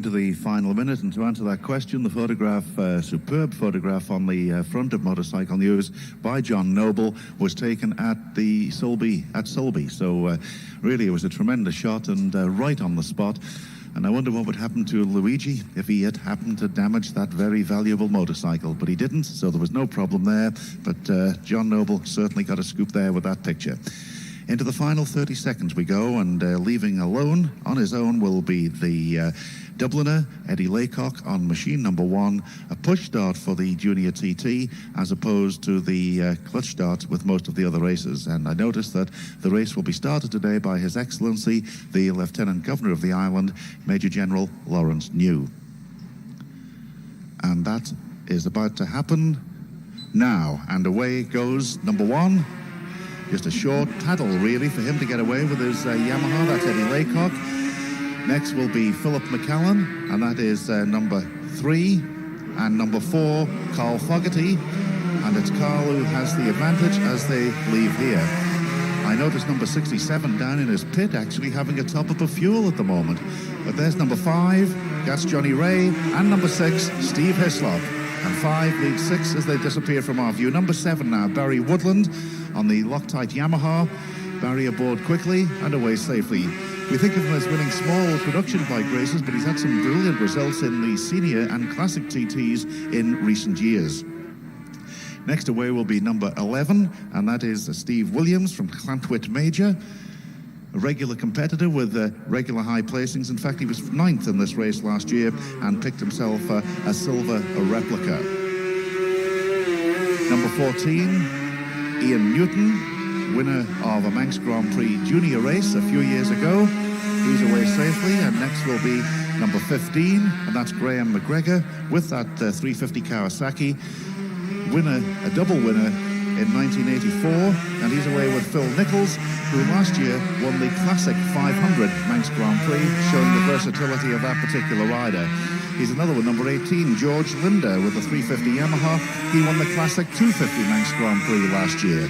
To the final minute, and to answer that question, the photograph, superb photograph on the front of Motorcycle News by John Noble, was taken at the Solby, so really it was a tremendous shot and right on the spot. And I wonder what would happen to Luigi if he had happened to damage that very valuable motorcycle, but he didn't, so there was no problem there. But John Noble certainly got a scoop there with that picture. Into the final 30 seconds we go, and leaving alone on his own will be the Dubliner, Eddie Laycock, on machine number 1, a push start for the Junior TT, as opposed to the clutch start with most of the other races. And I noticed that the race will be started today by His Excellency, the Lieutenant Governor of the island, Major General Lawrence New. And that is about to happen now. And away goes number 1. Just a short paddle, really, for him to get away with his Yamaha. That's Eddie Laycock. Next will be Philip McCallan, and that is number 3. And number 4, Carl Fogarty. And it's Carl who has the advantage as they leave here. I noticed number 67 down in his pit, actually having a top up of fuel at the moment. But there's number 5, that's Johnny Ray. And number 6, Steve Hislop. And 5 leads 6 as they disappear from our view. Number 7 now, Barry Woodland on the Loctite Yamaha. Barry aboard quickly and away safely. We think of him as winning small production bike races, but he's had some brilliant results in the senior and classic TTs in recent years. Next away will be number 11, and that is Steve Williams from Llantwit Major. A regular competitor with regular high placings. In fact, he was 9th in this race last year and picked himself a silver replica. Number 14, Ian Newton, winner of a Manx Grand Prix junior race a few years ago. He's away safely, and next will be number 15, and that's Graham McGregor with that 350 Kawasaki. Winner, a double winner in 1984, and he's away with Phil Nichols, who last year won the Classic 500 Manx Grand Prix, showing the versatility of that particular rider. He's another one, number 18, George Linder with the 350 Yamaha. He won the Classic 250 Manx Grand Prix last year.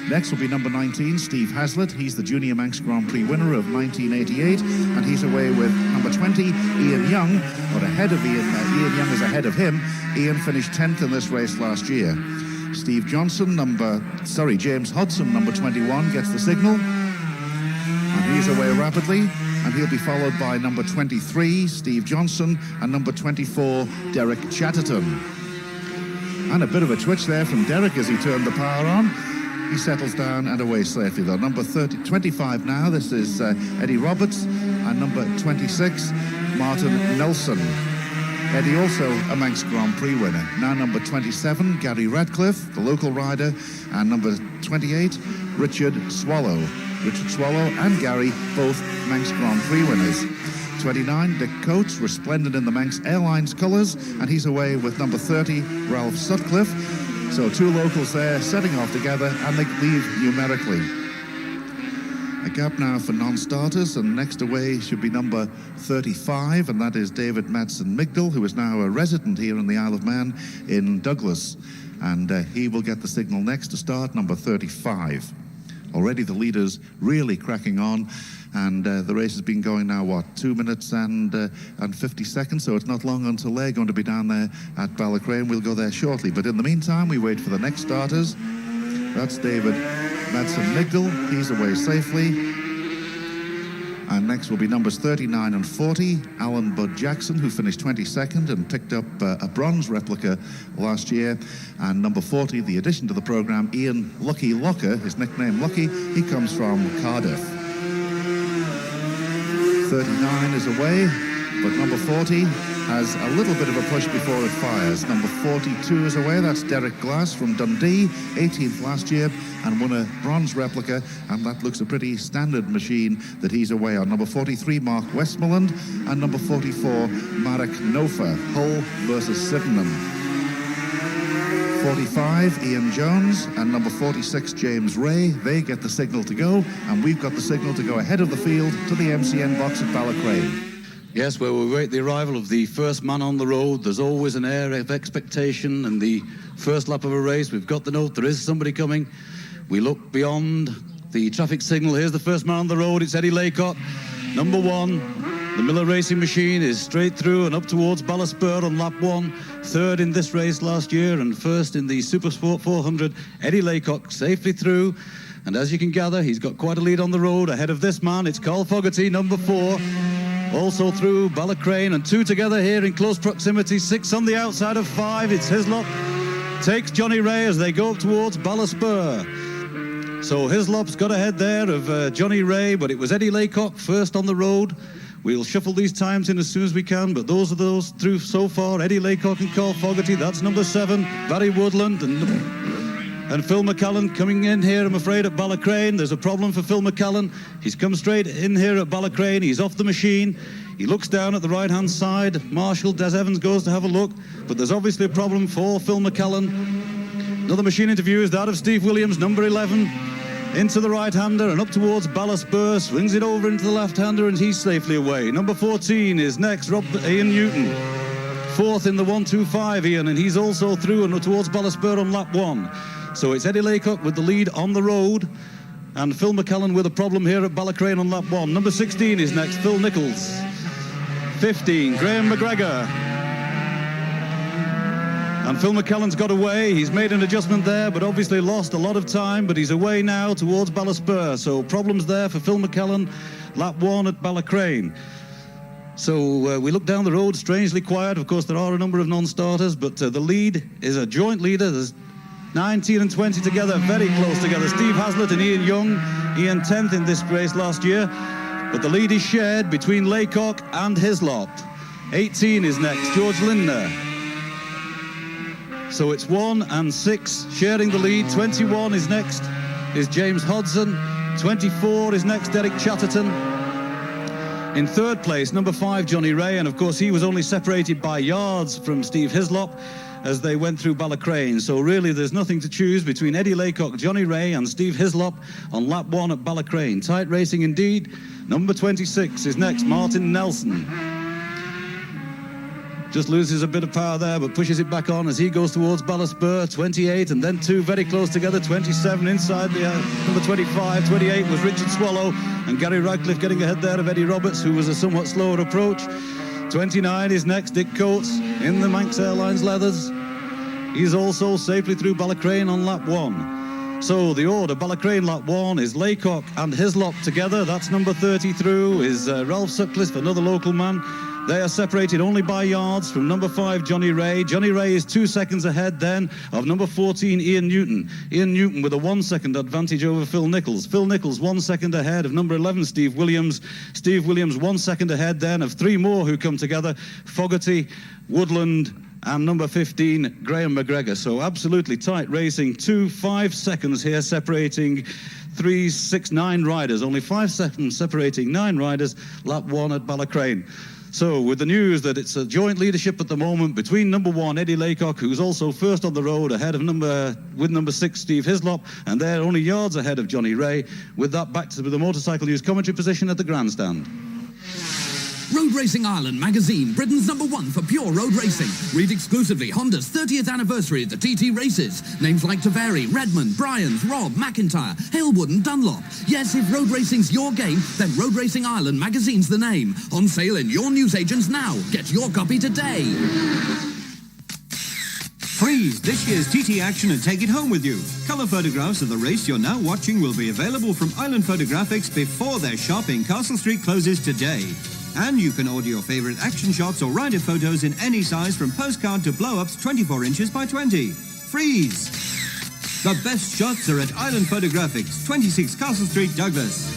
Next will be number 19, Steve Haslett. He's the Junior Manx Grand Prix winner of 1988, and he's away with number 20, Ian Young, but ahead of Ian. Ian Young is ahead of him. Ian finished 10th in this race last year. Steve Johnson, James Hodson, number 21, gets the signal, and he's away rapidly, and he'll be followed by number 23, Steve Johnson, and number 24, Derek Chatterton. And a bit of a twitch there from Derek as he turned the power on. He settles down and away safely though. Number 25 now, this is Eddie Roberts, and number 26, Martin Nelson. Eddie also a Manx Grand Prix winner. Now number 27, Gary Radcliffe, the local rider, and number 28, Richard Swallow. Richard Swallow and Gary, both Manx Grand Prix winners. 29, Dick Coates, resplendent in the Manx Airlines colours, and he's away with number 30, Ralph Sutcliffe. So 2 locals there setting off together, and they leave numerically. A gap now for non-starters, and next away should be number 35, and that is David Madsen Migdal, who is now a resident here in the Isle of Man in Douglas. And he will get the signal next to start, number 35. Already the leaders really cracking on, and the race has been going now, 2 minutes and 50 seconds, so it's not long until they're going to be down there at Ballacrane. We'll go there shortly, but in the meantime we wait for the next starters. That's David Madsen Migdal, he's away safely. And next will be numbers 39 and 40, Alan Bud Jackson, who finished 22nd and picked up a bronze replica last year. And number 40, the addition to the programme, Ian Lucky Locker, his nickname Lucky, he comes from Cardiff. 39 is away, but number 40 has a little bit of a push before it fires. Number 42 is away, that's Derek Glass from Dundee, 18th last year, and won a bronze replica, and that looks a pretty standard machine that he's away on. Number 43, Mark Westmoreland, and number 44, Marek Nofa, Hull versus Sydenham. 45, Ian Jones, and number 46, James Ray. They get the signal to go, and we've got the signal to go ahead of the field to the MCN box at Ballacrane. Yes, well, we wait the arrival of the first man on the road. There's always an air of expectation, and the first lap of a race, we've got the note, there is somebody coming. We look beyond the traffic signal. Here's the first man on the road. It's Eddie Laycock, number 1. The Miller Racing machine is straight through and up towards Ballasburr on lap 1. Third in this race last year and first in the Supersport 400. Eddie Laycock safely through. And as you can gather, he's got quite a lead on the road. Ahead of this man, it's Carl Fogarty, number 4. Also through Ballacrane, and 2 together here in close proximity. 6 on the outside of 5. It's Hislop. Takes Johnny Ray as they go up towards Ballasburr. So Hislop's got ahead there of Johnny Ray, but it was Eddie Laycock first on the road. We'll shuffle these times in as soon as we can, but those are those through so far. Eddie Laycock and Carl Fogarty, that's number 7. Barry Woodland and Phil McCallan coming in here, I'm afraid, at Ballacrane. There's a problem for Phil McCallan. He's come straight in here at Ballacrane. He's off the machine. He looks down at the right-hand side. Marshall Des Evans goes to have a look, but there's obviously a problem for Phil McCallan. Another machine interview is that of Steve Williams, number 11, into the right-hander and up towards Ballasburr, swings it over into the left-hander, and he's safely away. Number 14 is next, Ian Newton. 4th in the 125, Ian, and he's also through and towards Ballasburr on lap 1. So it's Eddie Laycock with the lead on the road, and Phil McCallan with a problem here at Ballacrane on lap 1. Number 16 is next, Phil Nichols. 15, Graham McGregor. And Phil McCallan's got away. He's made an adjustment there, but obviously lost a lot of time, but he's away now towards Ballasburr. So problems there for Phil McCallan, lap 1 at Ballacrane. So we look down the road, strangely quiet. Of course, there are a number of non-starters, but the lead is a joint leader. There's 19 and 20 together, very close together. Steve Haslett and Ian Young. Ian 10th in this race last year. But the lead is shared between Laycock and Hislop. 18 is next, George Lindner. So it's 1 and 6 sharing the lead. 21 is next, is James Hodson. 24 is next, Derek Chatterton. In third place, number 5, Johnny Ray. And of course, he was only separated by yards from Steve Hislop as they went through Ballacrane. So really there's nothing to choose between Eddie Laycock, Johnny Ray and Steve Hislop on lap 1 at Ballacrane. Tight racing indeed. Number 26 is next, Martin Nelson. Just loses a bit of power there, but pushes it back on as he goes towards Ballasburr. 28 and then 2 very close together. 27 inside the number 25. 28 was Richard Swallow, and Gary Radcliffe getting ahead there of Eddie Roberts, who was a somewhat slower approach. 29 is next, Dick Coates in the Manx Airlines leathers. He's also safely through Ballacrane on lap 1. So the order, Ballacrane lap 1 is Laycock and Hislop together. That's number 30 through, is Ralph Sutcliffe, another local man. They are separated only by yards from number 5, Johnny Ray. Johnny Ray is 2 seconds ahead then of number 14, Ian Newton. Ian Newton with a 1 second advantage over Phil Nichols. Phil Nichols 1 second ahead of number 11, Steve Williams. Steve Williams 1 second ahead then of 3 more who come together, Fogarty, Woodland, and number 15, Graham McGregor. So absolutely tight racing. 5 seconds here separating 3, 6, 9 riders. Only 5 seconds separating 9 riders, lap 1 at Ballacrane. So with the news that it's a joint leadership at the moment between number 1, Eddie Laycock, who's also first on the road, ahead of number 6, Steve Hislop, and they're only yards ahead of Johnny Ray. With that, back to the Motorcycle News commentary position at the grandstand. Road Racing Ireland magazine, Britain's #1 for pure road racing. Read exclusively Honda's 30th anniversary at the TT races. Names like Taveri, Redmond, Bryans, Robb, McIntyre, Halewood and Dunlop. Yes, if road racing's your game, then Road Racing Ireland magazine's the name. On sale in your newsagents now. Get your copy today. Freeze this year's TT action and take it home with you. Colour photographs of the race you're now watching will be available from Island Photographics before their shop in Castle Street closes today. And you can order your favourite action shots or rider photos in any size from postcard to blow-ups 24 inches by 20. Freeze! The best shots are at Island Photographics, 26 Castle Street, Douglas.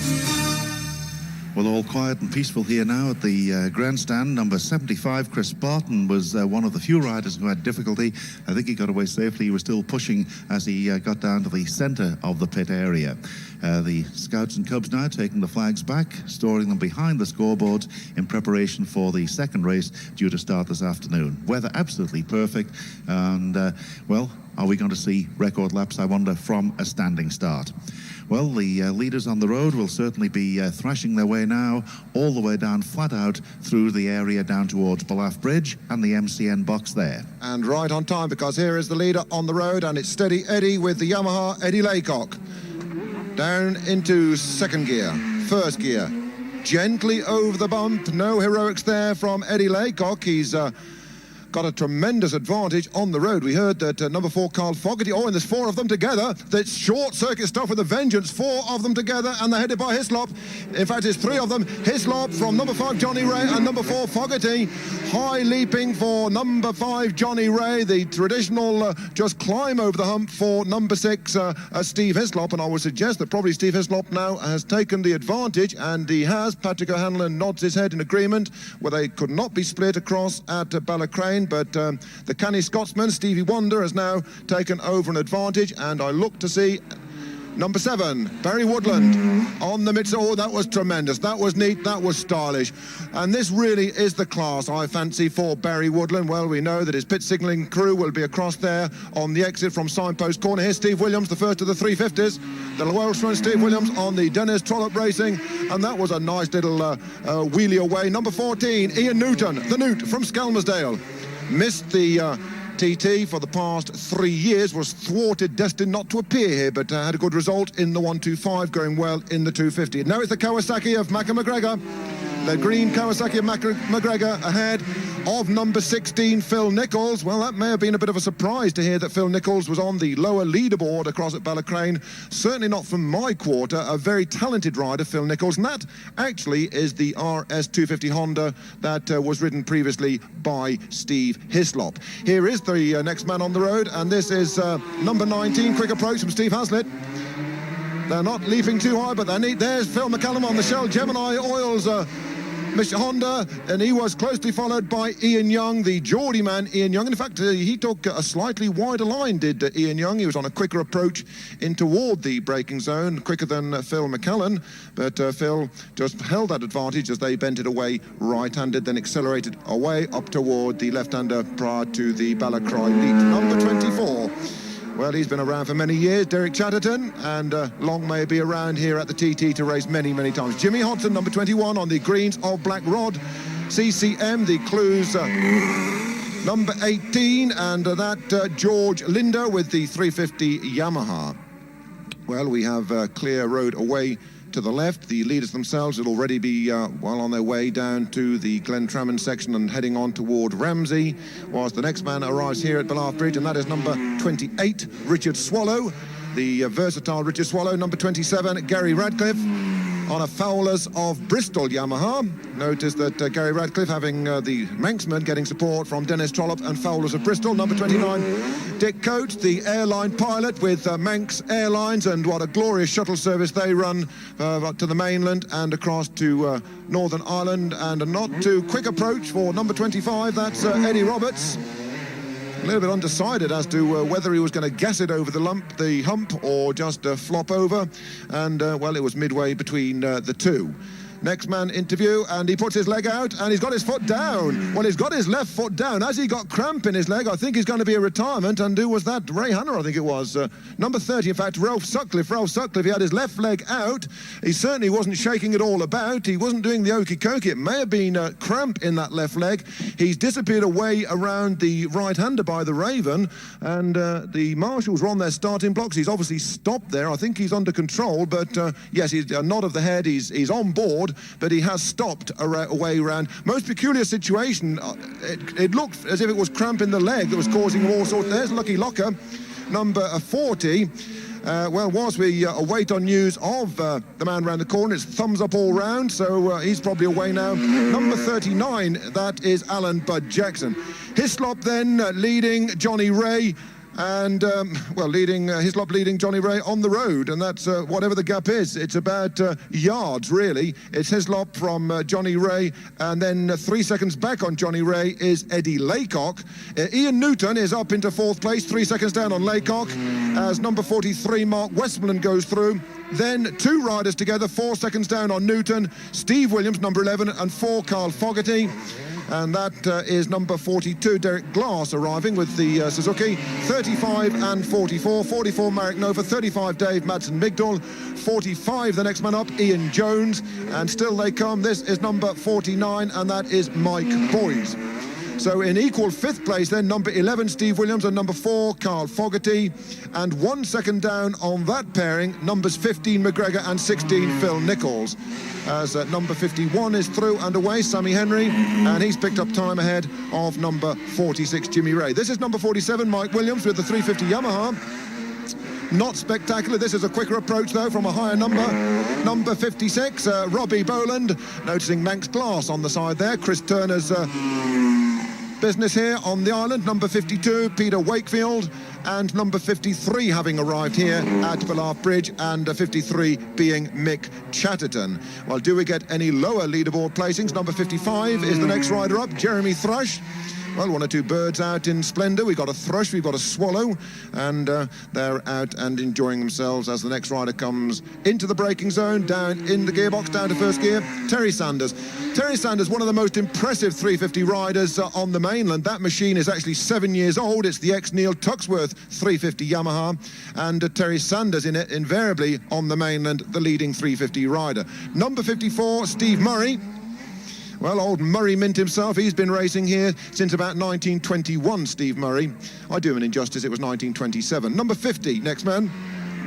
Well, all quiet and peaceful here now at the grandstand. Number 75, Chris Barton, was one of the few riders who had difficulty. I think he got away safely. He was still pushing as he got down to the centre of the pit area. The Scouts and Cubs now taking the flags back, storing them behind the scoreboards in preparation for the second race due to start this afternoon. Weather absolutely perfect, and, well, are we going to see record laps, I wonder, from a standing start? Well, the leaders on the road will certainly be thrashing their way now all the way down flat out through the area down towards Balaff Bridge and the MCN box there. And right on time, because here is the leader on the road, and it's Steady Eddie with the Yamaha Eddie Laycock. Down into second gear, first gear, gently over the bump. No heroics there from Eddie Laycock. He's got a tremendous advantage on the road. We heard that number 4, Carl Fogarty, and there's 4 of them together. That's short circuit stuff with a vengeance. 4 of them together, and they're headed by Hislop. In fact, it's 3 of them. Hislop from number 5, Johnny Ray, and number 4, Fogarty. High leaping for number 5, Johnny Ray. The traditional just climb over the hump for number 6, Steve Hislop. And I would suggest that probably Steve Hislop now has taken the advantage, and he has. Patrick O'Hanlon nods his head in agreement, where they could not be split across at Ballacrane. But the canny Scotsman, Stevie Wonder, has now taken over an advantage, and I look to see number 7, Barry Woodland, on the mid. Oh, that was tremendous. That was neat. That was stylish. And this really is the class, I fancy, for Barry Woodland. Well, we know that his pit signalling crew will be across there on the exit from Signpost Corner. Here's Steve Williams, the first of the 350s. The Welshman Steve Williams on the Dennis Trollope Racing. And that was a nice little wheelie away. Number 14, Ian Newton, the Newt from Skelmersdale. Missed the TT for the past 3 years, was thwarted, destined not to appear here, but had a good result in the 125, going well in the 250. Now it's the Kawasaki of Macca McGregor. The green Kawasaki of McGregor ahead of number 16, Phil Nichols. Well, that may have been a bit of a surprise to hear that Phil Nichols was on the lower leaderboard across at Ballacrane. Certainly not from my quarter. A very talented rider, Phil Nichols. And that actually is the RS250 Honda that was ridden previously by Steve Hislop. Here is the next man on the road, and this is number 19, quick approach from Steve Haslett. They're not leaping too high, but they're neat. There's Phil McCallum on the Shell Gemini Oils Mr. Honda, and he was closely followed by Ian Young, the Geordie man, Ian Young. In fact, he took a slightly wider line, did Ian Young. He was on a quicker approach in toward the braking zone, quicker than Phil McCallan, but Phil just held that advantage as they bent it away right-handed, then accelerated away up toward the left-hander prior to the Ballacrane lead. Number 24. Well, he's been around for many years, Derek Chatterton, and long may be around here at the TT to race many, many times. Jimmy Hodson, number 21, on the greens of Black Rod. CCM, the clues, number 18, and that George Linder with the 350 Yamaha. Well, we have a clear road away to the left. The leaders themselves will already be well on their way down to the Glentrammon section and heading on toward Ramsey, whilst the next man arrives here at Ballaugh Bridge, and that is number 28, Richard Swallow, the versatile Richard Swallow. Number 27, Gary Radcliffe on a Fowlers of Bristol Yamaha. Notice that Gary Radcliffe having the Manxman getting support from Dennis Trollope and Fowlers of Bristol. Number 29, Dick Coates, the airline pilot with Manx Airlines, and what a glorious shuttle service they run up to the mainland and across to Northern Ireland. And a not too quick approach for number 25, that's Eddie Roberts. A little bit undecided as to whether he was going to gas it over the hump or just flop over, and well, it was midway between the two. Next man interview, and he puts his leg out and he's got his foot down. Well, he's got his left foot down. As he got cramp in his leg, I think he's going to be a retirement. And who was that? Ray Hanna, I think it was. Number 30, in fact, Ralph Sutcliffe, he had his left leg out. He certainly wasn't shaking it all about. He wasn't doing the okey-cokey. It may have been a cramp in that left leg. He's disappeared away around the right-hander by the Raven, and the marshals were on their starting blocks. He's obviously stopped there. I think he's under control, but yes, he's a nod of the head. He's on board, but he has stopped away around. Most peculiar situation. It looked as if it was cramp in the leg that was causing all sorts. There's Lucky Locker, number 40. Well, whilst we await on news of the man round the corner, it's thumbs up all round, so he's probably away now. Number 39, that is Alan Bud Jackson. Hislop then leading Johnny Ray, and Hislop leading Johnny Ray on the road, and that's whatever the gap is. It's about yards, really. It's Hislop from Johnny Ray, and then 3 seconds back on Johnny Ray is Eddie Laycock. Ian Newton is up into fourth place, 3 seconds down on Laycock, as number 43, Mark Westmoreland, goes through. Then two riders together, 4 seconds down on Newton, Steve Williams, number 11, and 4, Carl Fogarty. And that is number 42, Derek Glass, arriving with the Suzuki. 35 and 44. 44, Marek Nova. 35, Dave Madsen Migdal. 45, the next man up, Ian Jones. And still they come. This is number 49, and that is Mike Boyes. So in equal 5th place then, number 11, Steve Williams, and number 4, Carl Fogarty. And 1 second down on that pairing, numbers 15, McGregor, and 16, Phil Nichols. As number 51 is through and away, Sammy Henry, and he's picked up time ahead of number 46, Jimmy Ray. This is number 47, Mike Williams, with the 350 Yamaha. Not spectacular. This is a quicker approach, though, from a higher number. Number 56, Robbie Boland, noticing Manx glass on the side there. Chris Turner's business here on the island. Number 52, Peter Wakefield, and number 53 having arrived here at Ballaugh Bridge, and 53 being Mick Chatterton. Well, do we get any lower leaderboard placings? Number 55 is the next rider up, Jeremy Thrush. Well, 1 or 2 birds out in splendour. We've got a thrush, we've got a swallow, and they're out and enjoying themselves as the next rider comes into the braking zone, down in the gearbox, down to first gear. Terry Sanders. Terry Sanders, one of the most impressive 350 riders on the mainland. That machine is actually 7 years old. It's the ex-Neil Tuxworth 350 Yamaha, and Terry Sanders in it, invariably on the mainland, the leading 350 rider. Number 54, Steve Murray. Well, old Murray Mint himself, he's been racing here since about 1921, Steve Murray. I do him an injustice, it was 1927. Number 50, next man,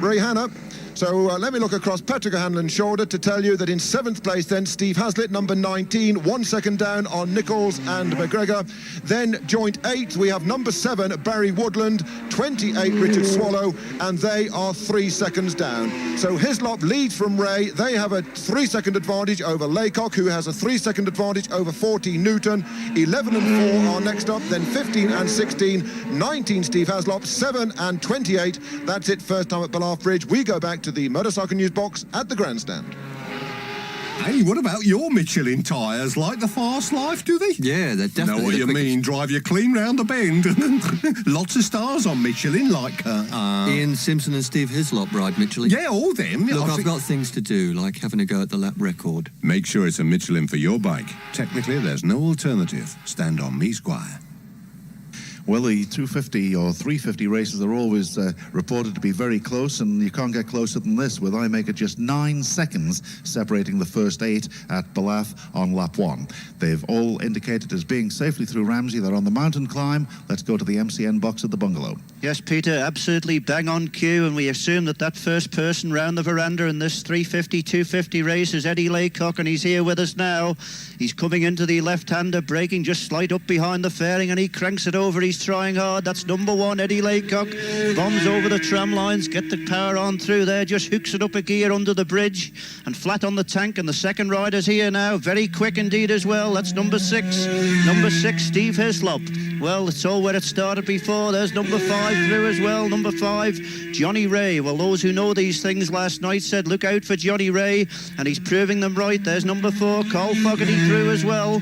Ray Hanna. So let me look across Patrick O'Hanlon's shoulder to tell you that in 7th place then, Steve Haslett, number 19, 1 second down on Nichols and McGregor. Then joint 8th, we have number 7, Barry Woodland, 28, Richard Swallow, and they are 3 seconds down. So Hislop leads from Ray. They have a 3-second advantage over Laycock, who has a 3-second advantage over 14 Newton. 11 and 4 are next up, then 15 and 16, 19 Steve Haslop, 7 and 28. That's it, first time at Ballaugh Bridge. We go back to the Motorcycle News box at the grandstand. Hey, what about your Michelin tyres? Like the fast life, do they? Yeah, they're definitely Know what you mean, drive you clean round the bend. Lots of stars on Michelin, like... Ian Simpson and Steve Hislop ride Michelin. Yeah, all them. Look, I've got things to do, like having a go at the lap record. Make sure it's a Michelin for your bike. Technically, there's no alternative. Stand on me, Squire. Well, the 250 or 350 races are always reported to be very close, and you can't get closer than this, with I make it just 9 seconds separating the first 8 at Ballaugh on lap 1. They've all indicated as being safely through Ramsey. They're on the mountain climb. Let's go to the MCN box at the bungalow. Yes, Peter, absolutely bang on cue, and we assume that first person round the veranda in this 350, 250 race is Eddie Laycock, and he's here with us now. He's coming into the left-hander, braking just slight up behind the fairing, and he cranks it over. He's trying hard. That's number 1, Eddie Laycock. Bombs over the tram lines, get the power on through there, just hooks it up a gear under the bridge and flat on the tank, and the second rider's here now, very quick indeed as well. That's number 6. Number 6, Steve Hislop. Well, it's all where it started before. There's number 5 through as well. Number 5, Johnny Ray. Well, those who know these things last night said look out for Johnny Ray, and he's proving them right. There's number 4, Carl Fogarty through as well.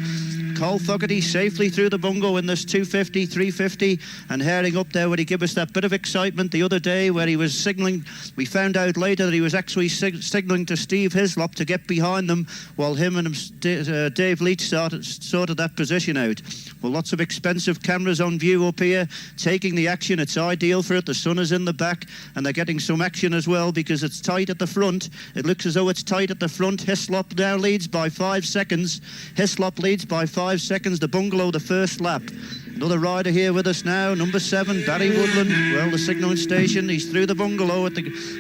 Carl Fogarty safely through the bungo in this 250, 350, and heading up there where he gave us that bit of excitement the other day where he was signalling. We found out later that he was actually signalling to Steve Hislop to get behind them while him and Dave Leach sorted that position out. Well, lots of expensive cameras on view up here, taking the action. It's ideal for it. The sun is in the back, and they're getting some action as well because it's tight at the front. It looks as though it's tight at the front. Hislop now leads by 5 seconds. Hislop leads by 5 seconds. The bungalow, the first lap. Another rider here with us now, number 7, Barry Woodland. Well, the signalling station, he's through the bungalow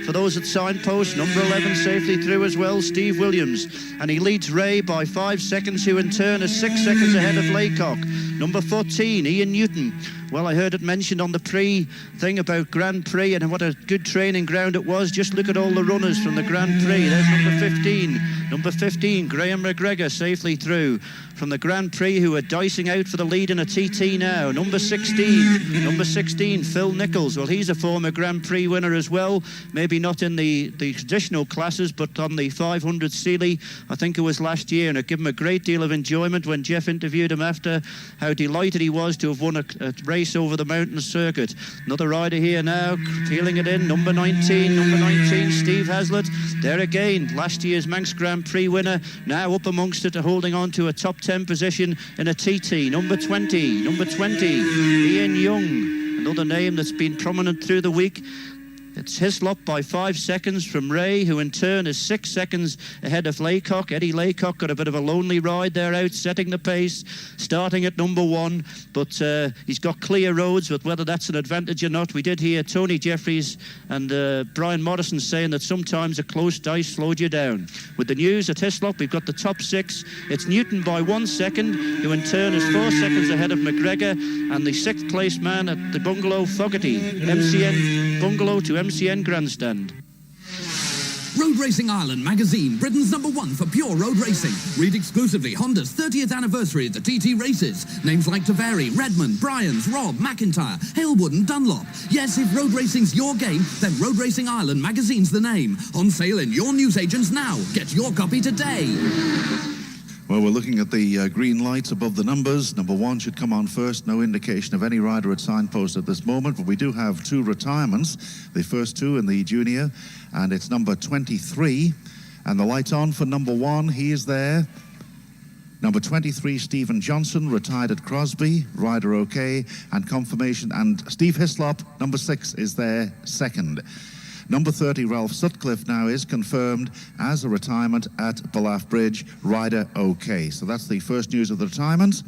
for those at signpost. Number 11 safely through as well, Steve Williams. And he leads Ray by 5 seconds, who in turn is 6 seconds ahead of Laycock. Number 14, Ian Newton. Well, I heard it mentioned on the thing about Grand Prix and what a good training ground it was. Just look at all the runners from the Grand Prix. There's number 15. Number 15, Graham McGregor, safely through from the Grand Prix, who are dicing out for the lead in a TT now. Number 16, Phil Nichols. Well, he's a former Grand Prix winner as well. Maybe not in the traditional classes, but on the 500 Sealy, I think it was last year, and it gave him a great deal of enjoyment when Jeff interviewed him after, how delighted he was to have won a race over the mountain circuit. Another rider here now, peeling it in, number 19, Steve Haslett. There again, last year's Manx Grand Prix winner, now up amongst it, holding on to a top 10 position in a TT. Number 20, Ian Young, another name that's been prominent through the week. It's Hislop by 5 seconds from Ray, who in turn is 6 seconds ahead of Laycock. Eddie Laycock got a bit of a lonely ride there out, setting the pace, starting at number 1, but he's got clear roads, but whether that's an advantage or not, we did hear Tony Jeffries and Brian Morrison saying that sometimes a close dice slowed you down. With the news at Hislop, we've got the top 6. It's Newton by 1 second, who in turn is 4 seconds ahead of McGregor, and the 6th place man at the bungalow, Fogarty, MCN bungalow to MCN Grandstand. Road Racing Ireland magazine, Britain's #1 for pure road racing. Read exclusively Honda's 30th anniversary at the TT races. Names like Taveri, Redmond, Bryans, Robb, McIntyre, Halewood and Dunlop. Yes, if road racing's your game, then Road Racing Ireland magazine's the name. On sale in your newsagents now. Get your copy today. Well, we're looking at the green lights above the numbers. Number 1 should come on first. No indication of any rider at signpost at this moment, but we do have 2 retirements. The first 2 in the junior, and it's number 23. And the lights on for number 1. He is there. Number 23, Stephen Johnson, retired at Crosby. Rider okay, and confirmation. And Steve Hislop, number 6, is there second. Number 30, Ralph Sutcliffe, now is confirmed as a retirement at Ballaugh Bridge. Rider okay. So that's the first news of the retirements.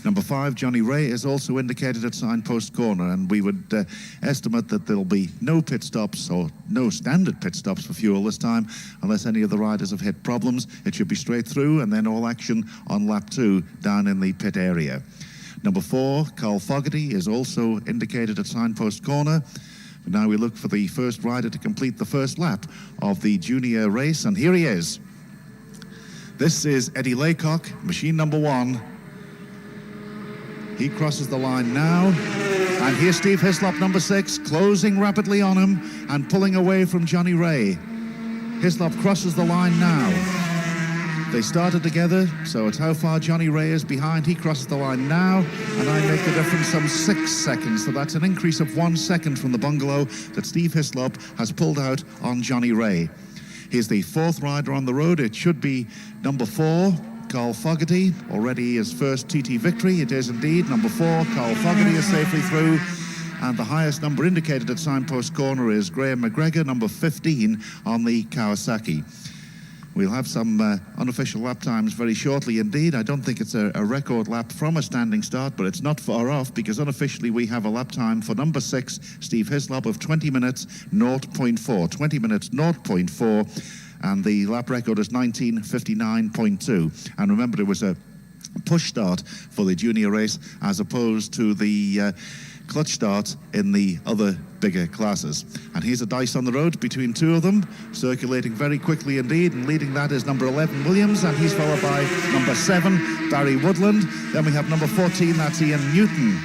Number 5, Johnny Ray, is also indicated at Signpost Corner, and we would estimate that there'll be no pit stops or no standard pit stops for fuel this time, unless any of the riders have hit problems. It should be straight through, and then all action on lap 2 down in the pit area. Number 4, Carl Fogarty, is also indicated at Signpost Corner. Now we look for the first rider to complete the first lap of the junior race, and here he is. This is Eddie Laycock, machine number 1. He crosses the line now, and here's Steve Hislop, number 6, closing rapidly on him and pulling away from Johnny Ray. Hislop crosses the line now. They started together, so it's how far Johnny Ray is behind. He crosses the line now, and I make the difference some 6 seconds. So that's an increase of 1 second from the bungalow that Steve Hislop has pulled out on Johnny Ray. He's the 4th rider on the road. It should be number 4, Carl Fogarty. Already his first TT victory. It is indeed number 4, Carl Fogarty is safely through. And the highest number indicated at Signpost Corner is Graham McGregor, number 15 on the Kawasaki. We'll have some unofficial lap times very shortly indeed. I don't think it's a record lap from a standing start, but it's not far off, because unofficially we have a lap time for number 6, Steve Hislop, of 20 minutes 0.4. 20 minutes 0.4, and the lap record is 19:59.2. And remember, it was a push start for the junior race as opposed to the clutch start in the other bigger classes. And here's a dice on the road between 2 of them, circulating very quickly indeed, and leading that is number 11, Williams, and he's followed by number 7, Barry Woodland. Then we have number 14, that's Ian Newton,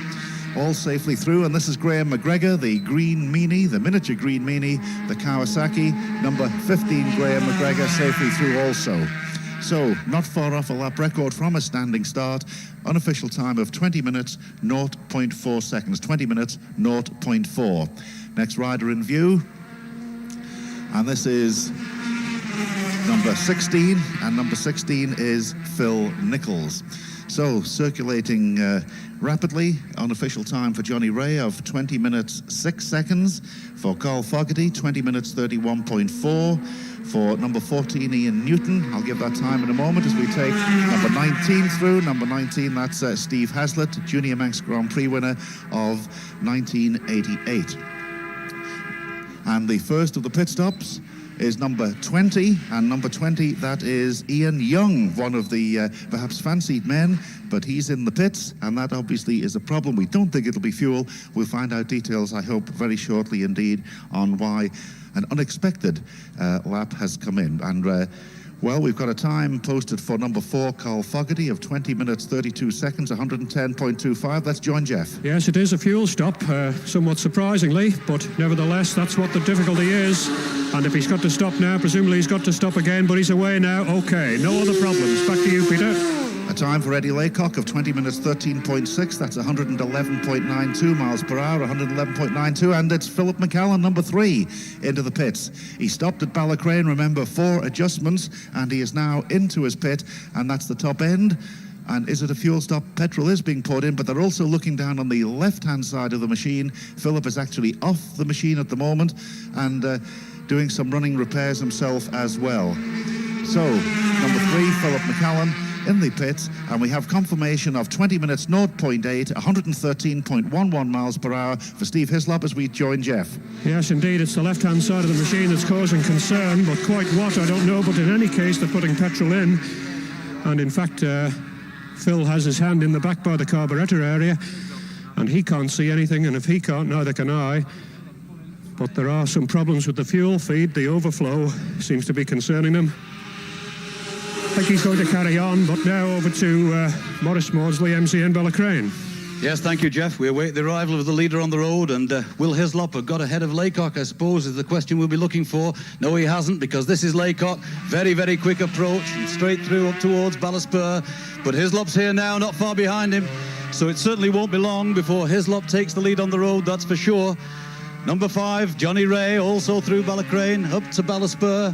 all safely through. And this is Graham McGregor, the green meanie, the miniature green meanie, the Kawasaki. Number 15, Graham McGregor, safely through also. So, not far off a lap record from a standing start. Unofficial time of 20 minutes, 0.4 seconds. 20 minutes, 0.4. Next rider in view. And this is number 16. And number 16 is Phil Nichols. So, circulating rapidly. Unofficial time for Johnny Ray of 20 minutes, 6 seconds. For Carl Fogarty, 20 minutes, 31.4. For number 14, Ian Newton, I'll give that time in a moment as we take number 19 through. Number 19, that's Steve Haslett, Junior Manx Grand Prix winner of 1988. And the first of the pit stops is number 20, and number 20, that is Ian Young, one of the perhaps fancied men, but he's in the pits, and that obviously is a problem. We don't think it'll be fuel. We'll find out details, I hope, very shortly indeed, on why an unexpected lap has come in. And well, we've got a time posted for number 4, Carl Fogarty, of 20 minutes 32 seconds, 110.25. Let's join Jeff. Yes, it is a fuel stop, somewhat surprisingly, but nevertheless, that's what the difficulty is. And if he's got to stop now, presumably he's got to stop again, but he's away now. Okay, no other problems. Back to you, Peter. A time for Eddie Laycock of 20 minutes 13.6. That's 111.92 miles per hour, 111.92. And it's Philip McCallan, number 3, into the pits. He stopped at Ballacrane, remember, 4 adjustments, and he is now into his pit, and that's the top end. And is it a fuel stop? Petrol is being poured in, but they're also looking down on the left-hand side of the machine. Philip is actually off the machine at the moment and doing some running repairs himself as well. So, number 3, Philip McCallan in the pits, and we have confirmation of 20 minutes 0.8, 113.11 miles per hour for Steve Hislop as we join Jeff. Yes, indeed, it's the left-hand side of the machine that's causing concern, but quite what, I don't know. But in any case, they're putting petrol in. And in fact, Phil has his hand in the back by the carburettor area, and he can't see anything, and if he can't, neither can I. But there are some problems with the fuel feed. The overflow seems to be concerning them. I think he's going to carry on, but now over to Maurice Maudsley, MCN Ballacrane. Yes, thank you, Jeff. We await the arrival of the leader on the road, and will Hislop have got ahead of Laycock, I suppose, is the question we'll be looking for. No, he hasn't, because this is Laycock. Very, very quick approach, straight through up towards Ballyspur. But Hislop's here now, not far behind him, so it certainly won't be long before Hislop takes the lead on the road, that's for sure. Number 5, Johnny Ray, also through Ballacrane, up to Ballyspur.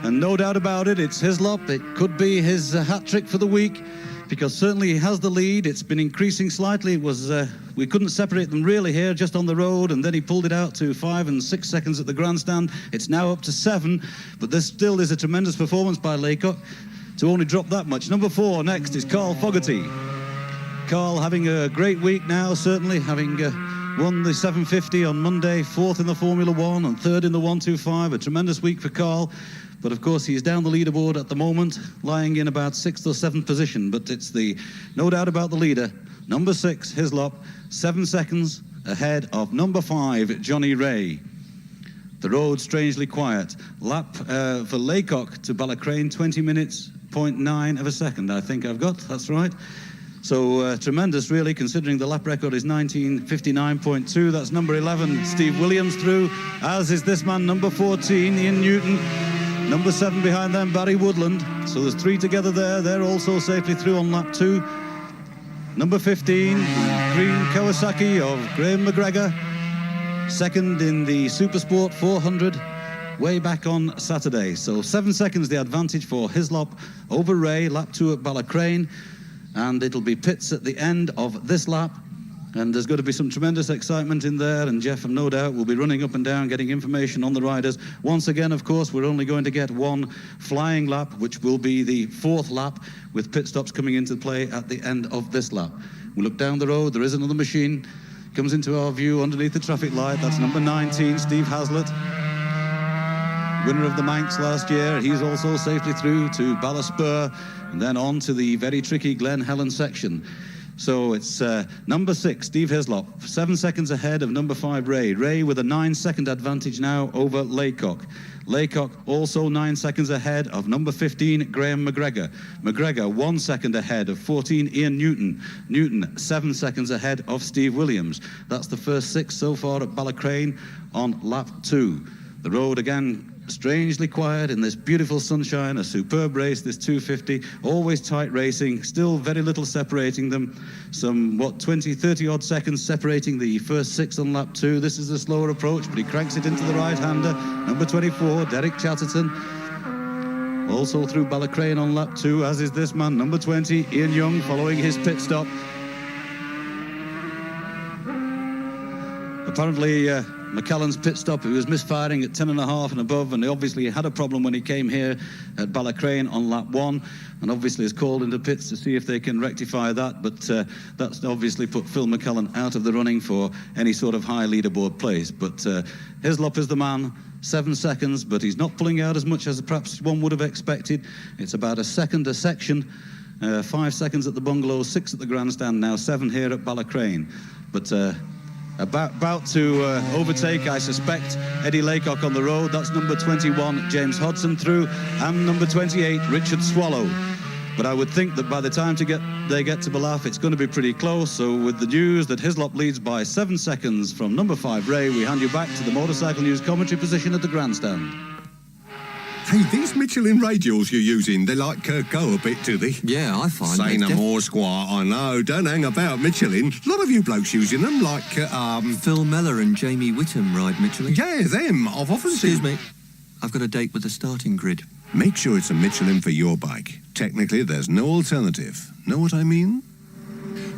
And no doubt about it, it's Hislop. It could be his hat-trick for the week, because certainly he has the lead. It's been increasing slightly. It was we couldn't separate them really here, just on the road, and then he pulled it out to 5 and 6 seconds at the grandstand. It's now up to 7, but this still is a tremendous performance by Laycock to only drop that much. Number 4 next is Carl Fogarty. Carl having a great week now, certainly, having won the 750 on Monday, 4th in the Formula 1 and 3rd in the 125. A tremendous week for Carl. But of course, he's down the leaderboard at the moment, lying in about 6th or 7th position. But it's no doubt about the leader, number 6, Hislop, 7 seconds ahead of number 5, Johnny Ray. The road strangely quiet. Lap for Laycock to Ballacrane, 20 minutes, 0.9 of a second, I think I've got. That's right. So tremendous, really, considering the lap record is 19:59.2. That's number 11, Steve Williams through, as is this man, number 14, Ian Newton. Number 7 behind them, Barry Woodland. So there's 3 together there. They're also safely through on lap 2. Number 15, Green Kawasaki of Graham McGregor. Second in the Supersport 400 way back on Saturday. So 7 seconds the advantage for Hislop over Ray, lap 2 at Ballacrane. And it'll be pits at the end of this lap. And there's going to be some tremendous excitement in there, and Jeff, no doubt, will be running up and down, getting information on the riders. Once again, of course, we're only going to get one flying lap, which will be the 4th lap, with pit stops coming into play at the end of this lap. We look down the road, there is another machine, comes into our view underneath the traffic light. That's number 19, Steve Haslett, winner of the Manx last year. He's also safely through to Ballyspur, and then on to the very tricky Glen Helen section. So it's number 6, Steve Hislop, 7 seconds ahead of number 5, Ray. Ray with a 9-second advantage now over Laycock. Laycock also 9 seconds ahead of number 15, Graham McGregor. McGregor 1 second ahead of 14, Ian Newton. Newton 7 seconds ahead of Steve Williams. That's the first 6 so far at Ballacrane on lap 2. The road again strangely quiet in this beautiful sunshine. A superb race, this 250, always tight racing, still very little separating them. Some 20-30 odd seconds separating the first 6 on lap 2. This is a slower approach, but he cranks it into the right-hander. Number 24, Derek Chatterton, also through Ballacrane on lap 2, as is this man, number 20, Ian Young, following his pit stop. Apparently McCallan's pit stop, he was misfiring at 10.5 and above, and he obviously had a problem when he came here at Ballacrane on lap 1, and obviously is called into pits to see if they can rectify that. But that's obviously put Phil McCallan out of the running for any sort of high leaderboard place. But Hislop is the man, 7 seconds, but he's not pulling out as much as perhaps one would have expected. It's about a second a section, 5 seconds at the bungalow, 6 at the grandstand, now 7 here at Ballacrane. But about to overtake, I suspect, Eddie Laycock on the road. That's number 21, James Hodson through, and number 28, Richard Swallow. But I would think that by the time they get to Ballaugh, it's going to be pretty close. So with the news that Hislop leads by 7 seconds from number 5, Ray, we hand you back to the Motorcycle News commentary position at the grandstand. Hey, these Michelin radials you're using, they like go a bit, do they? Yeah, I find Say no more, Squire. I know. Don't hang about Michelin. A lot of you blokes using them, like, Phil Mellor and Jamie Whittam ride Michelin. Yeah, them. I've often Excuse seen... me. I've got a date with the starting grid. Make sure it's a Michelin for your bike. Technically, there's no alternative. Know what I mean?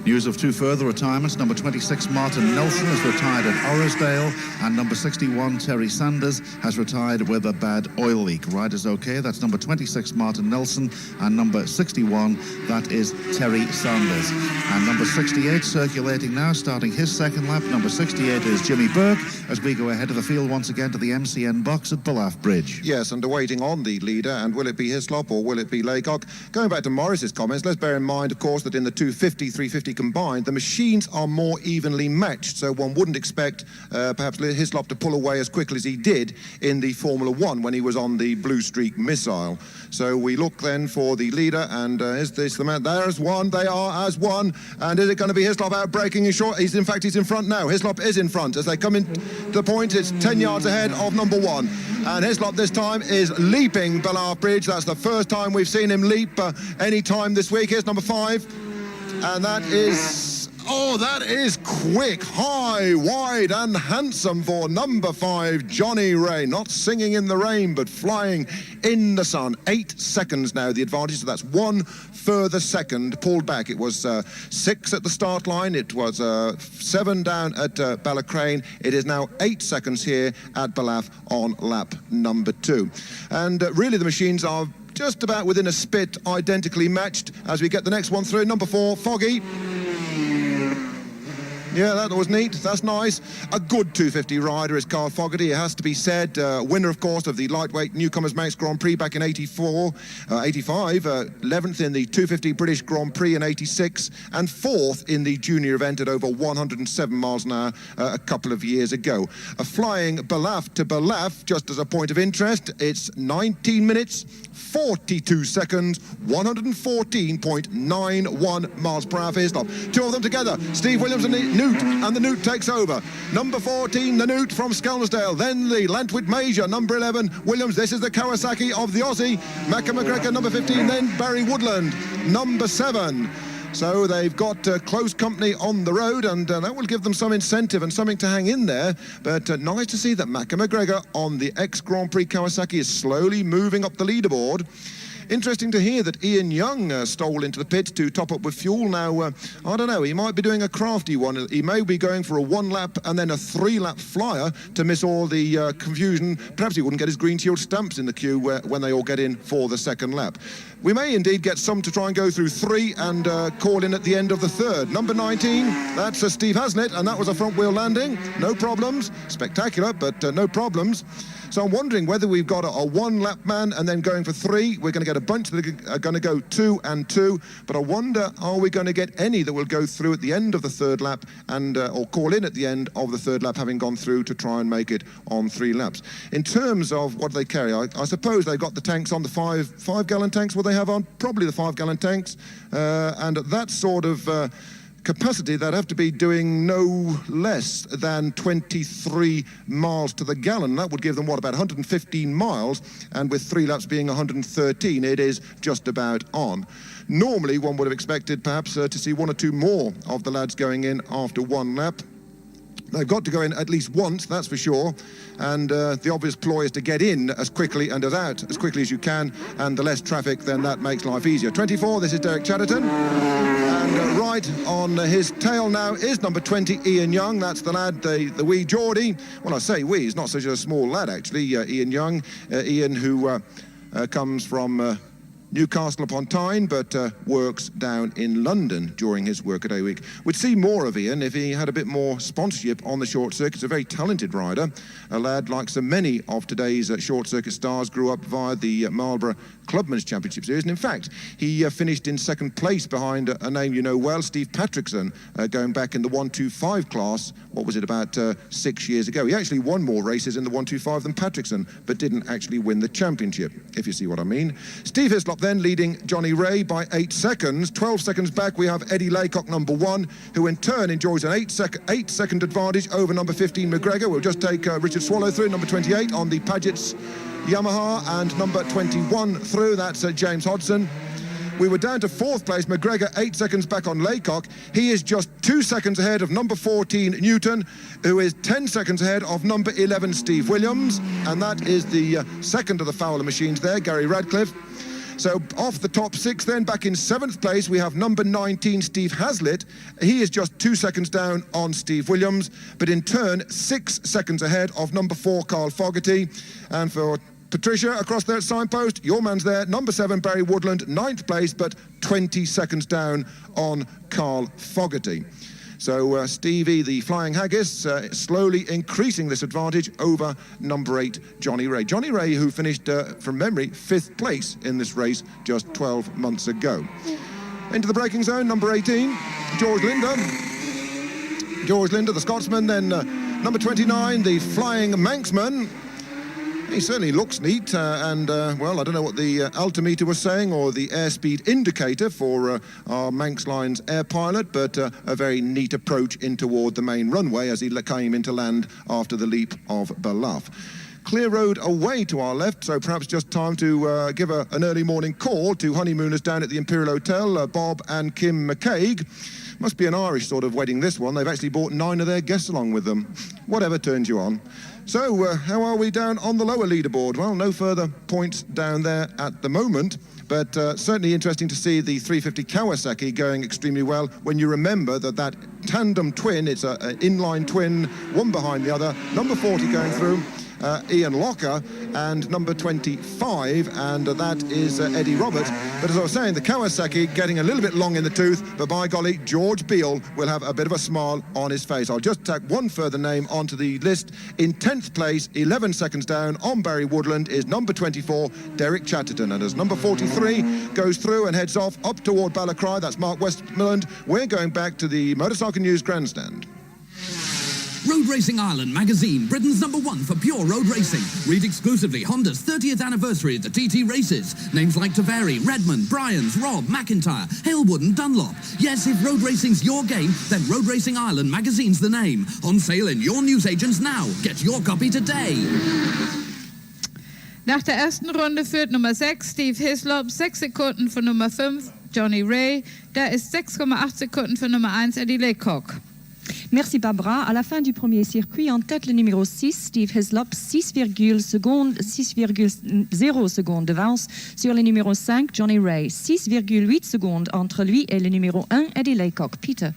News of two further retirements. Number 26, Martin Nelson, has retired at Orrisdale, and number 61, Terry Sanders, has retired with a bad oil leak. Riders okay, that's number 26, Martin Nelson, and number 61, that is Terry Sanders. And number 68 circulating now, starting his second lap. Number 68 is Jimmy Burke, as we go ahead of the field once again to the MCN box at Ballaugh Bridge. Yes, and waiting on the leader, and will it be Hislop or will it be Laycock? Going back to Morris's comments, let's bear in mind, of course, that in the 250, 350 combined, the machines are more evenly matched, so one wouldn't expect perhaps Hislop to pull away as quickly as he did in the Formula 1 when he was on the Blue Streak missile. So we look then for the leader, and is this the man? There's one, they are as one, and is it going to be Hislop out braking his short? He's in front now. Hislop is in front as they come in to the point. It's 10 yards ahead of number 1, and Hislop this time is leaping Ballaugh Bridge. That's the first time we've seen him leap any time this week. Here's number 5. And that is, that is quick, high, wide and handsome for number 5, Johnny Ray. Not singing in the rain, but flying in the sun. 8 seconds now, the advantage. So that's 1 further second pulled back. It was 6 at the start line. It was 7 down at Ballacrane. It is now 8 seconds here at Ballaugh on lap number 2. And really the machines are just about within a spit, identically matched as we get the next one through. Number 4, Foggy. Yeah, that was neat. That's nice. A good 250 rider is Carl Fogarty, it has to be said. Winner, of course, of the lightweight Newcomers Manx Grand Prix back in 85, 11th in the 250 British Grand Prix in 86, and 4th in the junior event at over 107 miles an hour a couple of years ago. Flying Ballaugh to Ballaugh, just as a point of interest, it's 19 minutes, 42 seconds, 114.91 miles per hour for Hislop. 2 of them together, Steve Williams and the Newt, and the Newt takes over. Number 14, the Newt from Skelmersdale, then the Lantwit Major, number 11, Williams. This is the Kawasaki of the Aussie. Macca McGregor, number 15, then Barry Woodland, number 7. So they've got close company on the road, and that will give them some incentive and something to hang in there. But nice to see that Macca McGregor on the ex-Grand Prix Kawasaki is slowly moving up the leaderboard. Interesting to hear that Ian Young stole into the pit to top up with fuel. Now, I don't know, he might be doing a crafty one. He may be going for a 1-lap and then a 3-lap flyer to miss all the confusion. Perhaps he wouldn't get his green shield stamps in the queue when they all get in for the 2nd lap. We may indeed get some to try and go through 3 and call in at the end of the 3rd. Number 19, that's Steve Hazlitt, and that was a front-wheel landing. No problems. Spectacular, but no problems. So I'm wondering whether we've got a 1-lap man and then going for 3. We're going to get a bunch that are going to go 2 and 2. But I wonder, are we going to get any that will go through at the end of the 3rd lap and or call in at the end of the 3rd lap, having gone through to try and make it on 3 laps. In terms of what they carry, I suppose they've got the tanks on, the 5-gallon tanks. Will they have on? Probably the 5-gallon tanks. And at that sort of capacity, they'd have to be doing no less than 23 miles to the gallon. That would give them, what, about 115 miles, and with 3 laps being 113, it is just about on. Normally, one would have expected perhaps to see 1 or 2 more of the lads going in after 1 lap. They've got to go in at least once, that's for sure, and the obvious ploy is to get in as quickly and as out as quickly as you can, and the less traffic, then that makes life easier. 24, this is Derek Chatterton, and right on his tail now is number 20, Ian Young. That's the lad, the wee Geordie. Well, I say wee, he's not such a small lad, actually, Ian Young. Ian, who comes from Newcastle upon Tyne, but works down in London during his workaday week. We'd see more of Ian if he had a bit more sponsorship on the short circuit. He's a very talented rider, a lad like so many of today's short circuit stars, grew up via the Marlborough Clubman's Championship Series, and in fact he finished in 2nd place behind a name you know well, Steve Patrickson, going back in the 125 class. What was it, about 6 years ago? He actually won more races in the 125 than Patrickson, but didn't actually win the championship, if you see what I mean. Steve Hislop then leading Johnny Ray by 8 seconds. 12 seconds back we have Eddie Laycock, number 1, who in turn enjoys an 8-second advantage over number 15 McGregor. We'll just take Richard Swallow through, number 28 on the Paget's Yamaha, and number 21 through, that's James Hodson. We were down to 4th place, McGregor 8 seconds back on Laycock. He is just 2 seconds ahead of number 14 Newton, who is 10 seconds ahead of number 11 Steve Williams, and that is the second of the Fowler machines there, Gary Radcliffe. So off the top 6 then, back in 7th place, we have number 19, Steve Hazlitt. He is just 2 seconds down on Steve Williams, but in turn 6 seconds ahead of number 4, Carl Fogarty. And for Patricia, across there at signpost, your man's there, number 7, Barry Woodland, 9th place, but 20 seconds down on Carl Fogarty. So Stevie, the Flying Haggis, slowly increasing this advantage over number 8, Johnny Ray. Johnny Ray, who finished, from memory, 5th place in this race just 12 months ago. Into the braking zone, number 18, George Linder. George Linder, the Scotsman. Then number 29, the Flying Manxman. He certainly looks neat, well, I don't know what the altimeter was saying or the airspeed indicator for our Manx Line's air pilot, but a very neat approach in toward the main runway as he came into land after the leap of Bluff. Clear road away to our left, so perhaps just time to give an early morning call to honeymooners down at the Imperial Hotel, Bob and Kim McCaig. Must be an Irish sort of wedding, this one. They've actually brought 9 of their guests along with them. Whatever turns you on. So, how are we down on the lower leaderboard? Well, no further points down there at the moment, but certainly interesting to see the 350 Kawasaki going extremely well when you remember that tandem twin, it's an inline twin, one behind the other, number 40 going through, Ian Locker, and number 25, and that is Eddie Roberts. But as I was saying, the Kawasaki getting a little bit long in the tooth, but by golly, George Beale will have a bit of a smile on his face. I'll just tack one further name onto the list. In 10th place, 11 seconds down on Barry Woodland, is number 24, Derek Chatterton. And as number 43 goes through and heads off up toward Ballacry, that's Mark Westmoreland, we're going back to the Motorcycle News grandstand. Road Racing Ireland magazine, Britain's #1 for pure road racing. Read exclusively Honda's 30th anniversary at the TT races. Names like Taveri, Redmond, Bryans, Robb, McIntyre, Halewood and Dunlop. Yes, if road racing's your game, then Road Racing Ireland magazine's the name. On sale in your newsagents now. Get your copy today. Nach der ersten Runde führt Nummer 6 Steve Hislop, 6 Sekunden für Nummer 5 Johnny Ray. Der ist 6,8 Sekunden für Nummer 1 Eddie Laycock. Merci Barbara. À la fin du premier circuit, en tête le numéro 6, Steve Hislop, 6,0 secondes d'avance sur le numéro 5, Johnny Ray. 6,8 secondes entre lui et le numéro 1, Eddie Laycock. Peter.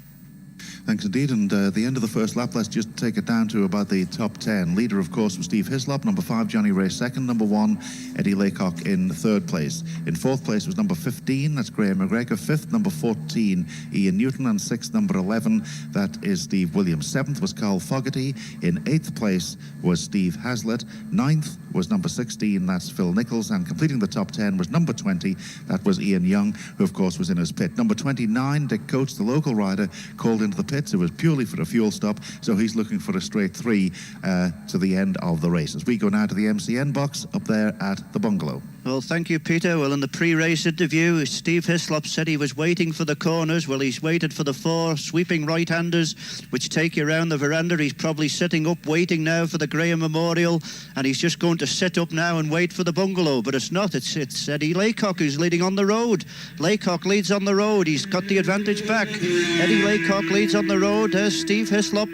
Thanks indeed, and the end of the first lap, let's just take it down to about the top 10. Leader, of course, was Steve Hislop, number 5, Johnny Ray second, number 1, Eddie Laycock in 3rd place. In 4th place was number 15, that's Graham McGregor, 5th, number 14, Ian Newton, and 6th, number 11, that is Steve Williams. 7th was Carl Fogarty, in 8th place was Steve Hazlitt, 9th was number 16, that's Phil Nichols, and completing the top 10 was number 20, that was Ian Young, who of course was in his pit. Number 29, Dick Coates, the local rider, called into the pits. It was purely for a fuel stop, so he's looking for a straight 3 to the end of the race. As we go now to the MCN box up there at the bungalow. Well, thank you, Peter. Well, in the pre-race interview, Steve Hislop said he was waiting for the corners. Well, he's waited for the 4 sweeping right-handers, which take you around the veranda. He's probably sitting up waiting now for the Graham Memorial, and he's just going to sit up now and wait for the bungalow. But it's not. It's Eddie Laycock who's leading on the road. Laycock leads on the road. He's got the advantage back. Eddie Laycock leads on the road. There's Steve Hislop.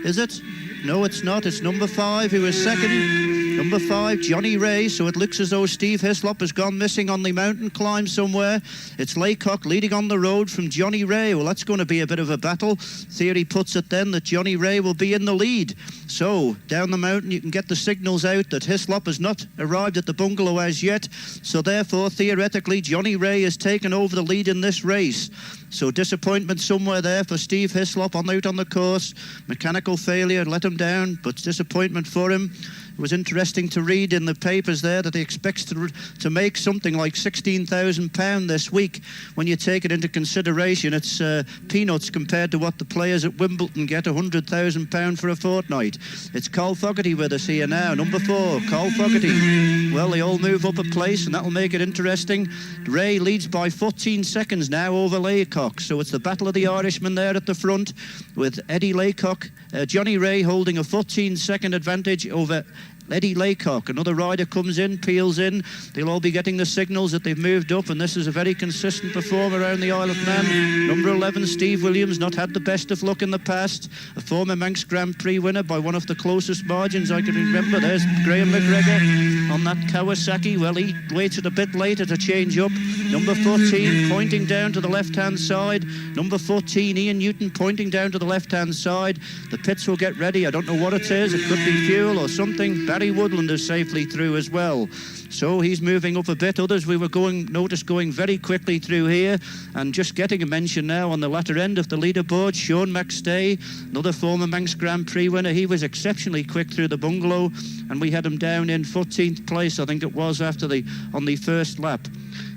Is it? No, it's not. It's number 5 who is second. Number 5, Johnny Ray. So it looks as though Steve Hislop has gone missing on the mountain climb somewhere. It's Laycock leading on the road from Johnny Ray. Well, that's going to be a bit of a battle. Theory puts it then that Johnny Ray will be in the lead. So down the mountain you can get the signals out that Hislop has not arrived at the bungalow as yet. So therefore, theoretically, Johnny Ray has taken over the lead in this race. So disappointment somewhere there for Steve Hislop out on the course. Mechanical failure let him down, but disappointment for him. It was interesting to read in the papers there that he expects to make something like £16,000 this week. When you take it into consideration, it's peanuts compared to what the players at Wimbledon get, £100,000 for a fortnight. It's Carl Fogarty with us here now, number 4, Carl Fogarty. Well, they all move up a place, and that'll make it interesting. Ray leads by 14 seconds now over Laycock, so it's the battle of the Irishmen there at the front, with Eddie Laycock, Johnny Ray holding a 14-second advantage over Eddie Laycock, another rider comes in, peels in. They'll all be getting the signals that they've moved up, and this is a very consistent performer around the Isle of Man. Number 11, Steve Williams, not had the best of luck in the past. A former Manx Grand Prix winner by one of the closest margins I can remember. There's Graham McGregor on that Kawasaki. Well, he waited a bit later to change up. Number 14 pointing down to the left-hand side. Number 14, Ian Newton, pointing down to the left-hand side. The pits will get ready. I don't know what it is. It could be fuel or something. Barry Woodland is safely through as well. So he's moving up a bit. Others we were going very quickly through here, and just getting a mention now on the latter end of the leaderboard, Sean McStay, another former Manx Grand Prix winner. He was exceptionally quick through the bungalow, and we had him down in 14th place, I think it was, on the first lap.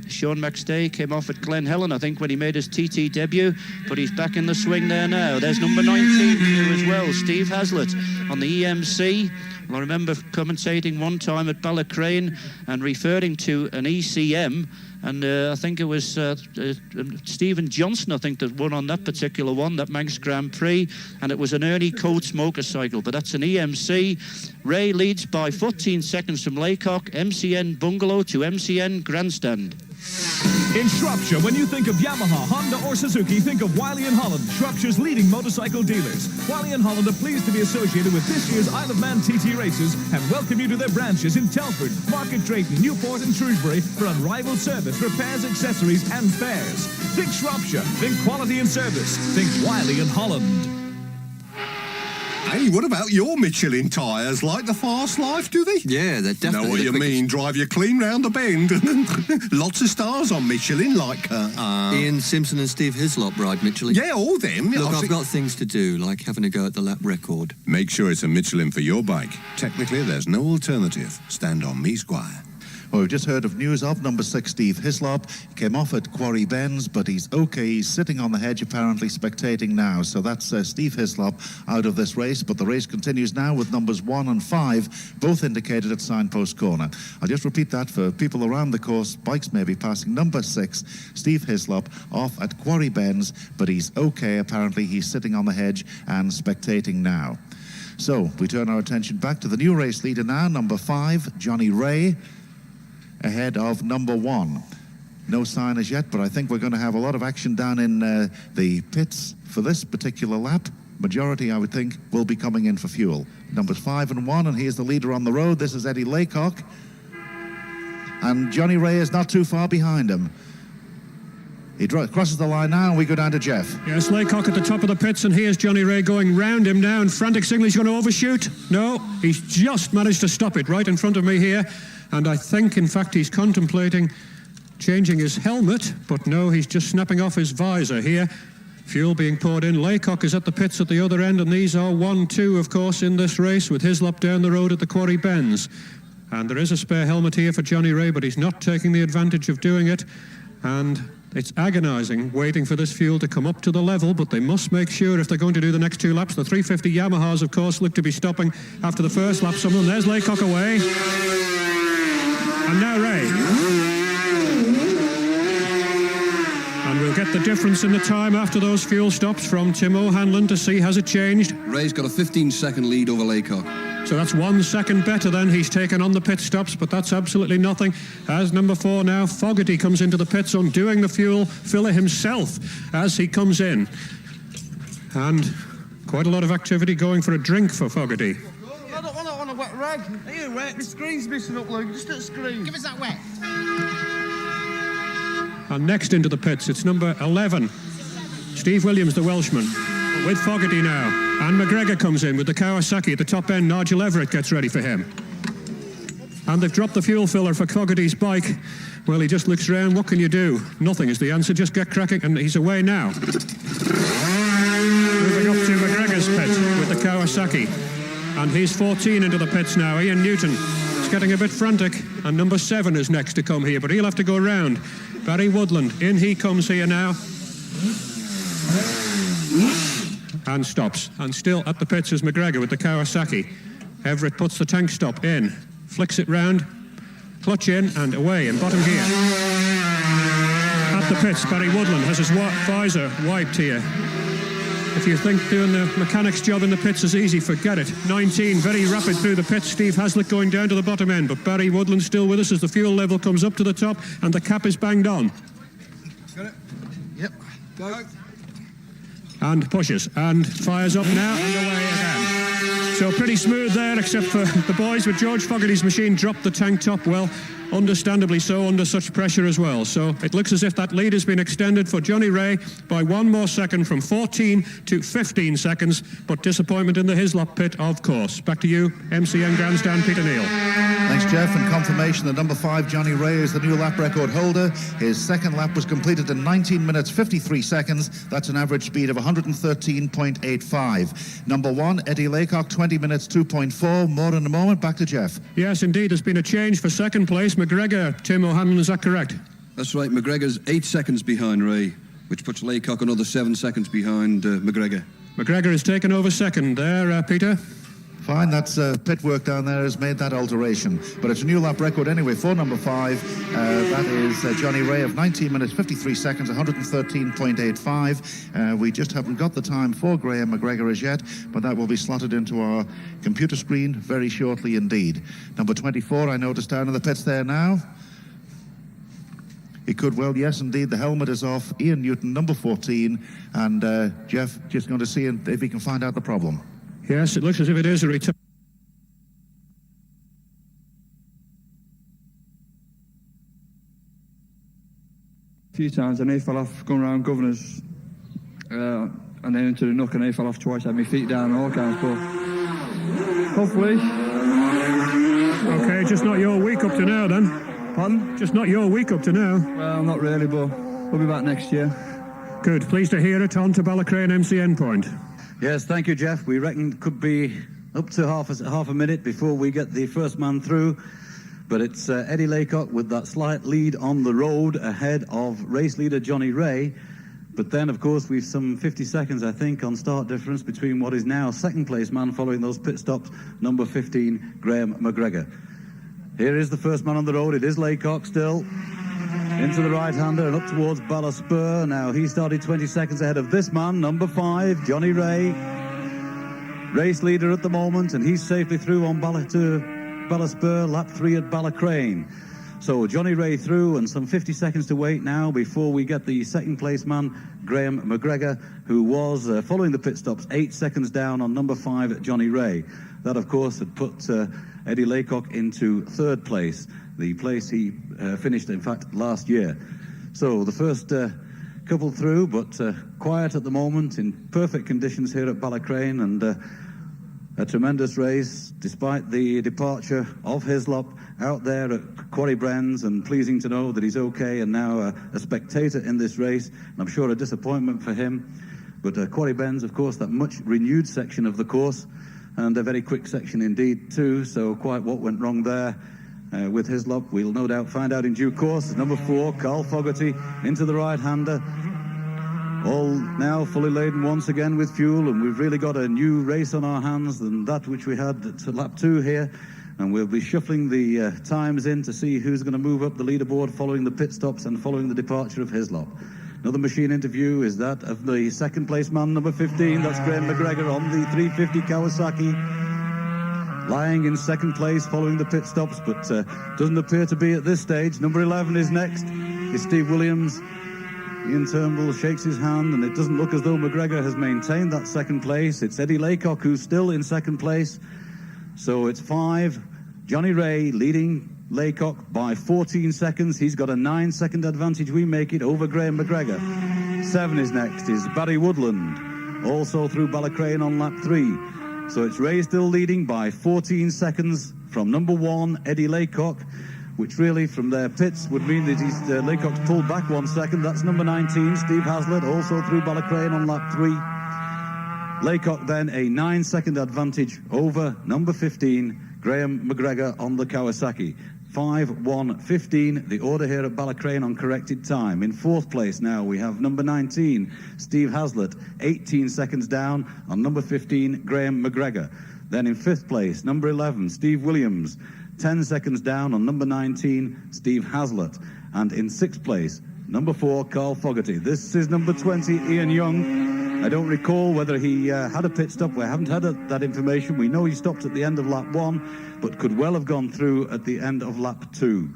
Sean McStay came off at Glen Helen, I think, when he made his TT debut, but he's back in the swing there now. There's number 19 here as well, Steve Haslett on the EMC. I remember commentating one time at Ballacrane and referring to an ECM, and I think it was Stephen Johnson, I think, that won on that particular one, that Manx Grand Prix, and it was an Ernie Coates motorcycle, but that's an EMC. Ray leads by 14 seconds from Laycock, MCN Bungalow to MCN Grandstand. In Shropshire, when you think of Yamaha, Honda or Suzuki, think of Wiley & Holland, Shropshire's leading motorcycle dealers. Wiley & Holland are pleased to be associated with this year's Isle of Man TT races and welcome you to their branches in Telford, Market Drayton, Newport and Shrewsbury for unrivaled service, repairs, accessories and fares. Think Shropshire, think quality and service, think Wiley & Holland. Hey, what about your Michelin tyres? Like the Fast Life, do they? Yeah, they're definitely Know what you mean, drive you clean round the bend. Lots of stars on Michelin, like... Ian Simpson and Steve Hislop ride Michelin. Yeah, all them. Look, I've got things to do, like having a go at the lap record. Make sure it's a Michelin for your bike. Technically, there's no alternative. Stand on me, Squire. Well, we've just heard of news of number 6, Steve Hislop. He came off at Quarry Bends, but he's okay. He's sitting on the hedge, apparently spectating now. So that's Steve Hislop out of this race. But the race continues now with numbers 1 and 5, both indicated at Signpost Corner. I'll just repeat that for people around the course. Bikes may be passing. Number 6, Steve Hislop, off at Quarry Bends, but he's okay. Apparently, he's sitting on the hedge and spectating now. So we turn our attention back to the new race leader now, number 5, Johnny Ray, ahead of number 1. No sign as yet, but I think we're going to have a lot of action down in the pits for this particular lap. Majority, I would think, will be coming in for fuel. Numbers 5 and 1, and here's the leader on the road. This is Eddie Laycock. And Johnny Ray is not too far behind him. He crosses the line now, and we go down to Jeff. Yes, Laycock at the top of the pits, and here's Johnny Ray going round him now, and frantic signal, he's going to overshoot. No, he's just managed to stop it right in front of me here. And I think, in fact, he's contemplating changing his helmet, but no, he's just snapping off his visor here. Fuel being poured in. Laycock is at the pits at the other end, and these are 1-2, of course, in this race, with Hislop down the road at the Quarry Bends. And there is a spare helmet here for Johnny Ray, but he's not taking the advantage of doing it. And it's agonising waiting for this fuel to come up to the level, but they must make sure if they're going to do the next 2 laps. The 350 Yamahas, of course, look to be stopping after the first lap. Some of them. There's Laycock away. And now Ray. And we'll get the difference in the time after those fuel stops from Tim O'Hanlon to see has it changed. Ray's got a 15-second lead over Laycock. So that's 1 second better then. He's taken on the pit stops, but that's absolutely nothing. As number 4 now, Fogarty comes into the pit zone, doing the fuel filler himself as he comes in. And quite a lot of activity going for a drink for Fogarty. I don't want a wet rag. Are you wet? The screen's missing up, Luke. Just at the screen. Give us that wet. And next into the pits, it's number 11, Steve Williams, the Welshman, with Fogarty now. And McGregor comes in with the Kawasaki at the top end. Nigel Everett gets ready for him. And they've dropped the fuel filler for Fogarty's bike. Well, he just looks round. What can you do? Nothing is the answer. Just get cracking. And he's away now. Moving up to McGregor's pit with the Kawasaki. And he's 14 into the pits now. Ian Newton is getting a bit frantic. And number 7 is next to come here, but he'll have to go round. Barry Woodland, in he comes here now. And stops. And still at the pits is McGregor with the Kawasaki. Everett puts the tank stop in. Flicks it round. Clutch in and away in bottom gear. At the pits, Barry Woodland has his visor wiped here. If you think doing the mechanic's job in the pits is easy, forget it. 19, very rapid through the pits. Steve Haslett going down to the bottom end, but Barry Woodland still with us as the fuel level comes up to the top and the cap is banged on. Got it? Yep. Go. And pushes and fires up now and away again. So pretty smooth there, except for the boys with George Fogarty's machine dropped the tank top well. Understandably so, under such pressure as well. So it looks as if that lead has been extended for Johnny Ray by 1 more second from 14 to 15 seconds, but disappointment in the Hislop pit, of course. Back to you, MCN Grandstand, Peter Neal. Thanks, Jeff. And confirmation that number 5, Johnny Ray, is the new lap record holder. His second lap was completed in 19 minutes 53 seconds. That's an average speed of 113.85. Number 1, Eddie Laycock, 20 minutes 2.4. More in a moment. Back to Jeff. Yes, indeed. There's been a change for second place. McGregor, Tim O'Hanlon, is that correct? That's right. McGregor's 8 seconds behind Ray, which puts Laycock another 7 seconds behind McGregor. McGregor has taken over second there, Peter. Fine, that's pit work down there has made that alteration. But it's a new lap record anyway for number 5. That is Johnny Ray of 19 minutes 53 seconds, 113.85. We just haven't got the time for Graham McGregor as yet, but that will be slotted into our computer screen very shortly indeed. Number 24, I noticed down in the pits there now. It could well, yes, indeed. The helmet is off. Ian Newton, number 14. And Jeff, just going to see if he can find out the problem. Yes, it looks as if it is a return. A few times, and I fell off going around Governors, and then into the nook, and I fell off twice. I had my feet down and all kinds, but hopefully. Okay, just not your week up to now then. Pardon? Just not your week up to now. Well, not really, but we'll be back next year. Good, pleased to hear it. On to Ballacrane MCN point. Yes, thank you, Jeff. We reckon it could be up to half a minute before we get the first man through. But it's Eddie Laycock with that slight lead on the road ahead of race leader Johnny Ray. But then, of course, we've some 50 seconds, I think, on start difference between what is now second place man following those pit stops, number 15, Graham McGregor. Here is the first man on the road. It is Laycock still. Into the right-hander and up towards Ballerspur. Now, he started 20 seconds ahead of this man, number 5, Johnny Ray. Race leader at the moment, and he's safely through on Ballerspur, lap 3 at Ballacrane. So, Johnny Ray through, and some 50 seconds to wait now before we get the second-place man, Graham McGregor, who was, following the pit stops, 8 seconds down on number 5, Johnny Ray. That, of course, had put Eddie Laycock into third place, the place he finished, in fact, last year. So the first couple through, but quiet at the moment, in perfect conditions here at Ballacrane, and a tremendous race, despite the departure of Hislop out there at Quarry Brands, and pleasing to know that he's okay and now a spectator in this race, and I'm sure a disappointment for him. But Quarry Brands, of course, that much renewed section of the course, and a very quick section indeed too, so quite what went wrong there with Hislop, we'll no doubt find out in due course. Number 4, Carl Fogarty, into the right-hander. All now fully laden once again with fuel, and we've really got a new race on our hands than that which we had at lap 2 here. And we'll be shuffling the times in to see who's going to move up the leaderboard following the pit stops and following the departure of Hislop. Another machine interview is that of the second place man, number 15. That's Graham McGregor on the 350 Kawasaki, lying in second place following the pit stops, but doesn't appear to be at this stage. Number 11 is next. It's Steve Williams. Ian Turnbull shakes his hand, and it doesn't look as though McGregor has maintained that second place. It's Eddie Laycock who's still in second place. So it's 5, Johnny Ray leading Laycock by 14 seconds. He's got a 9-second advantage. We make it over Graham McGregor. 7 is next, is Barry Woodland, also through Ballacrane on lap 3. So it's Ray still leading by 14 seconds from number 1, Eddie Laycock, which really from their pits would mean that Laycock's pulled back 1 second. That's number 19, Steve Haslett, also through Ballacrane on lap 3. Laycock then a 9-second advantage over number 15, Graham McGregor on the Kawasaki. 5-1-15, the order here at Ballacrane on corrected time. In fourth place now we have number 19, Steve Haslett, 18 seconds down on number 15, Graham McGregor. Then in fifth place, number 11, Steve Williams, 10 seconds down on number 19, Steve Haslett. And in sixth place, number 4, Carl Fogarty. This is number 20, Ian Young. I don't recall whether he had a pit stop. We haven't had that information. We know he stopped at the end of lap 1, but could well have gone through at the end of lap 2.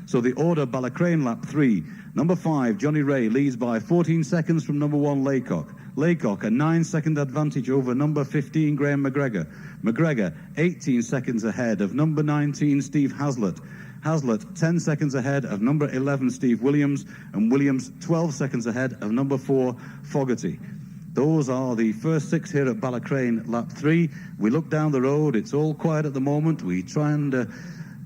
So the order: Balacrane lap 3. Number 5, Johnny Ray, leads by 14 seconds from number 1, Laycock. Laycock, a 9-second advantage over number 15, Graham McGregor. McGregor, 18 seconds ahead of number 19, Steve Haslett. Haslett, 10 seconds ahead of number 11, Steve Williams. And Williams, 12 seconds ahead of number 4, Fogarty. Those are the first 6 here at Balacrane, lap 3. We look down the road. It's all quiet at the moment. We try and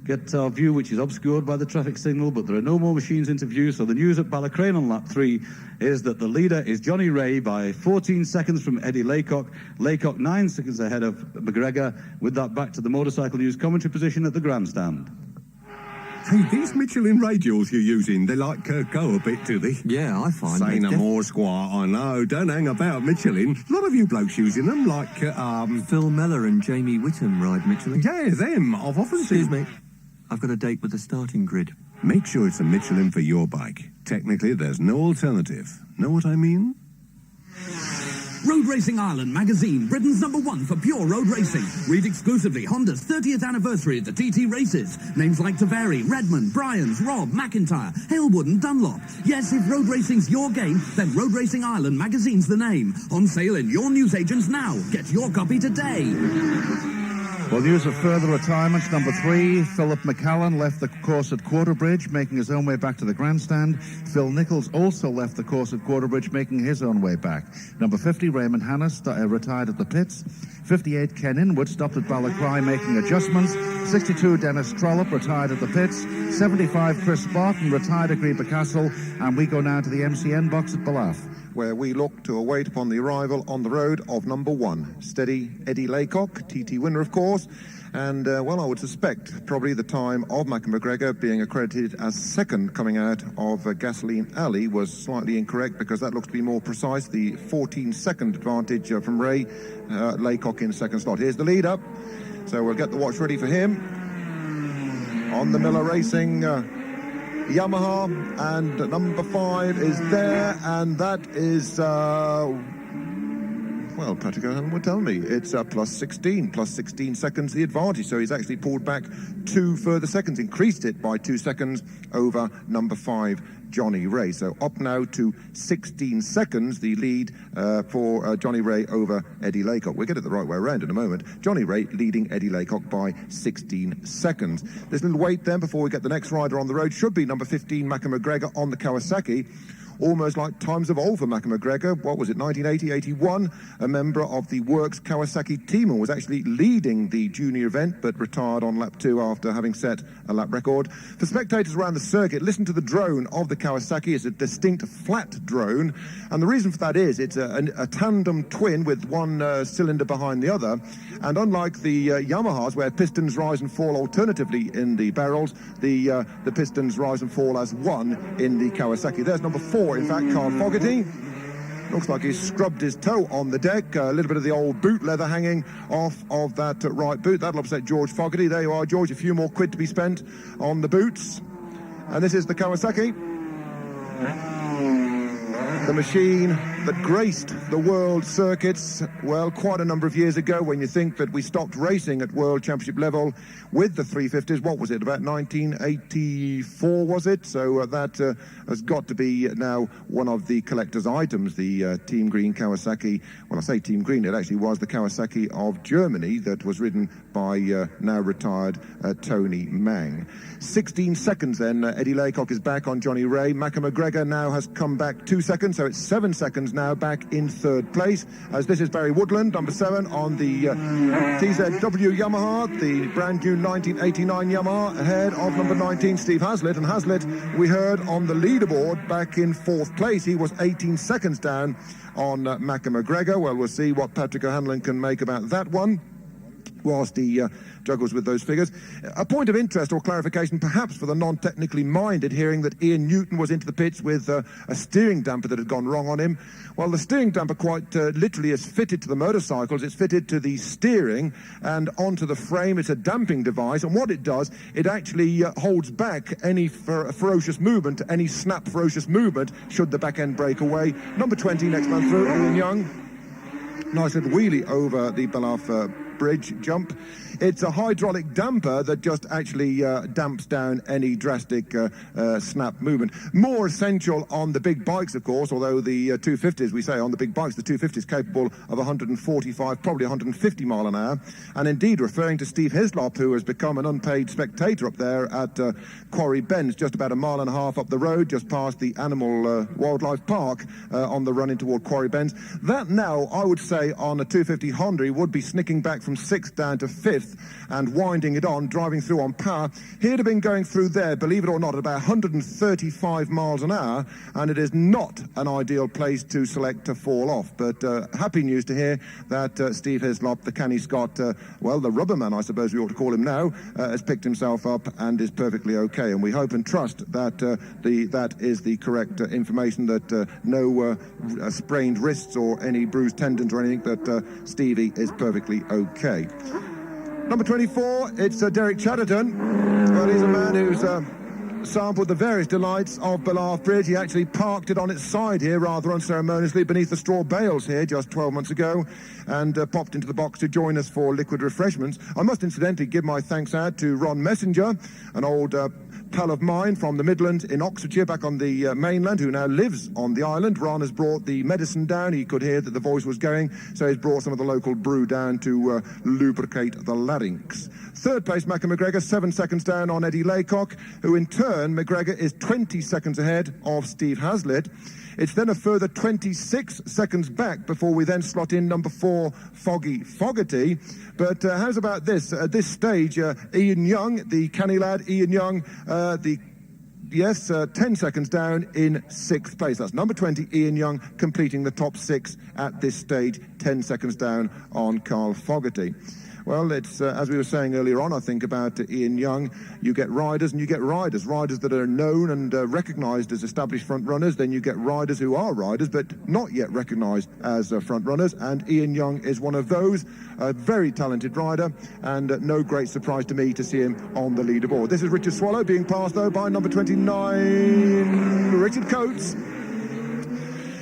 get our view, which is obscured by the traffic signal, but there are no more machines into view. So the news at Balacrane on lap 3 is that the leader is Johnny Ray by 14 seconds from Eddie Laycock. Laycock 9 seconds ahead of McGregor. With that, back to the motorcycle news commentary position at the grandstand. Hey, these Michelin radials you're using, they like go a bit, do they? Yeah, I find Say no more, Squire. I know. Don't hang about Michelin. A lot of you blokes using them, like, Phil Mellor and Jamie Whittam ride Michelin. Yeah, them. I've often Excuse seen... me. I've got a date with the starting grid. Make sure it's a Michelin for your bike. Technically, there's no alternative. Know what I mean? Road Racing Ireland magazine, Britain's #1 for pure road racing. Read exclusively Honda's 30th anniversary at the TT races. Names like Taveri, Redmond, Bryans, Robb, McIntyre, Halewood and Dunlop. Yes, if road racing's your game, then Road Racing Ireland magazine's the name. On sale in your newsagents now. Get your copy today. Well, news of further retirements. Number 3, Philip McCallan left the course at Quarterbridge, making his own way back to the grandstand. Phil Nichols also left the course at Quarterbridge, making his own way back. Number 50, Raymond Hannes, retired at the pits. 58, Ken Inwood, stopped at Balacry, making adjustments. 62, Dennis Trollope, retired at the pits. 75, Chris Barton, retired at Greba Castle. And we go now to the MCN box at Ballaugh, where we look to await upon the arrival on the road of number 1. Steady Eddie Laycock, TT winner, of course. And, well, I would suspect probably the time of Mackin McGregor being accredited as second coming out of Gasoline Alley was slightly incorrect, because that looks to be more precise. The 14-second advantage from Ray, Laycock in second slot. Here's the lead up. So we'll get the watch ready for him. On the Miller Racing Yamaha, and number 5 is there, and that is, well, Patrick O'Hanlon would tell me, it's plus 16 seconds the advantage, so he's actually pulled back 2 further seconds, increased it by 2 seconds over number 5, Johnny Ray. So up now to 16 seconds, the lead for Johnny Ray over Eddie Laycock. We'll get it the right way around in a moment. Johnny Ray leading Eddie Laycock by 16 seconds. There's a little wait then before we get the next rider on the road. Should be number 15, Mackin McGregor on the Kawasaki. Almost like times of old for Mackin McGregor. What was it, 1980, 81? A member of the Works Kawasaki team, and was actually leading the junior event, but retired on lap 2 after having set a lap record. For spectators around the circuit, listen to the drone of the Kawasaki. It's a distinct flat drone, and the reason for that is it's a tandem twin with one cylinder behind the other, and unlike the Yamahas, where pistons rise and fall alternatively in the barrels, the pistons rise and fall as one in the Kawasaki. There's number 4, in fact, Carl Fogarty. Looks like he's scrubbed his toe on the deck. A little bit of the old boot leather hanging off of that right boot. That'll upset George Fogarty. There you are, George. A few more quid to be spent on the boots. And this is the Kawasaki, the machine that graced the world circuits, well, quite a number of years ago, when you think that we stopped racing at world championship level with the 350s. What was it, about 1984, was it? So that has got to be now one of the collector's items, the Team Green Kawasaki. Well, I say Team Green, it actually was the Kawasaki of Germany that was ridden by now retired Tony Mang. 16 seconds then, Eddie Laycock is back on Johnny Ray. Mackin McGregor now has come back 2 seconds, so it's 7 seconds now back in third place, as this is Barry Woodland, number 7 on the TZW Yamaha, the brand new 1989 Yamaha, ahead of number 19 Steve Haslett. And Haslett, we heard on the leaderboard back in 4th place. He was 18 seconds down on Mackin McGregor. Well, we'll see what Patrick O'Hanlon can make about that one whilst he juggles with those figures. A point of interest or clarification perhaps for the non-technically minded, hearing that Ian Newton was into the pits with a steering damper that had gone wrong on him. Well, the steering damper quite literally is fitted to the motorcycles. It's fitted to the steering and onto the frame. It's a damping device, and what it does, it actually holds back any ferocious movement, any snap ferocious movement should the back end break away. Number 20 next man through, Ian Young. Nice little wheelie over the Bluff bridge jump. It's a hydraulic damper that just actually damps down any drastic snap movement. More essential on the big bikes, of course, although the 250s, we say on the big bikes, the 250 is capable of 145, probably 150 mile an hour. And indeed, referring to Steve Hislop, who has become an unpaid spectator up there at Quarry Bends, just about a mile and a half up the road, just past the Animal Wildlife Park on the run in toward Quarry Bends. That now, I would say, on a 250 Honda, he would be snicking back from 6th down to 5th and winding it on, driving through on power. He'd have been going through there, believe it or not, at about 135 miles an hour, and it is not an ideal place to select to fall off. But happy news to hear that Steve Hislop, the canny Scot, well, the rubberman, I suppose we ought to call him now, has picked himself up and is perfectly okay. And we hope and trust that that is the correct information, that no sprained wrists or any bruised tendons or anything, that Stevie is perfectly okay. Number 24, it's Derek Chatterton. Well, he's a man who's sampled the various delights of Bluff Bridge. He actually parked it on its side here rather unceremoniously beneath the straw bales here just 12 months ago, and popped into the box to join us for liquid refreshments. I must incidentally give my thanks out to Ron Messenger, an old pal of mine from the Midlands in Oxfordshire, back on the mainland, who now lives on the island. Ron has brought the medicine down. He could hear that the voice was going, so he's brought some of the local brew down to lubricate the larynx. Third place, Macca McGregor, 7 seconds down on Eddie Laycock, who in turn, McGregor is 20 seconds ahead of Steve Hazlitt. It's then a further 26 seconds back before we then slot in number 4, Foggy Fogarty. But how's about this? At this stage, Ian Young, the canny lad, Ian Young, 10 seconds down in 6th place. That's number 20, Ian Young, completing the top 6 at this stage, 10 seconds down on Carl Fogarty. Well, it's, as we were saying earlier on, I think, about Ian Young, you get riders and you get riders. Riders that are known and recognised as established front runners. Then you get riders who are riders but not yet recognised as front runners. And Ian Young is one of those. A very talented rider, and no great surprise to me to see him on the leaderboard. This is Richard Swallow being passed, though, by number 29, Richard Coates.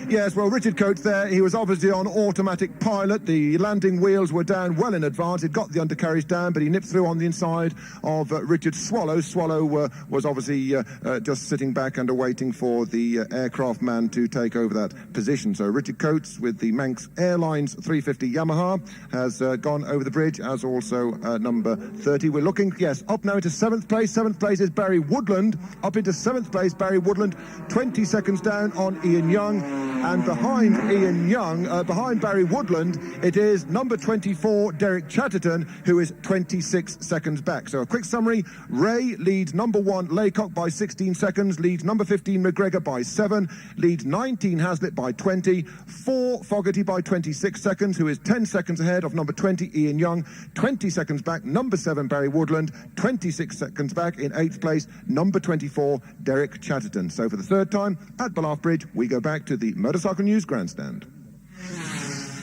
Yes, well, Richard Coates there, he was obviously on automatic pilot. The landing wheels were down well in advance. He'd got the undercarriage down, but he nipped through on the inside of Richard Swallow. Swallow was obviously just sitting back and awaiting for the aircraft man to take over that position. So Richard Coates with the Manx Airlines 350 Yamaha has gone over the bridge, as also number 30. We're looking, yes, up now into 7th place. 7th place is Barry Woodland. Up into 7th place, Barry Woodland, 20 seconds down on Ian Young. And behind Ian Young, behind Barry Woodland, it is number 24, Derek Chatterton, who is 26 seconds back. So a quick summary: Ray leads number 1, Laycock, by 16 seconds, leads number 15, McGregor, by 7, leads 19, Hazlitt, by 20, 4, Fogarty by 26 seconds, who is 10 seconds ahead of number 20, Ian Young, 20 seconds back, number 7, Barry Woodland, 26 seconds back in 8th place, number 24, Derek Chatterton. So for the third time at Bluff Bridge, we go back to the Motorcycle News Grandstand.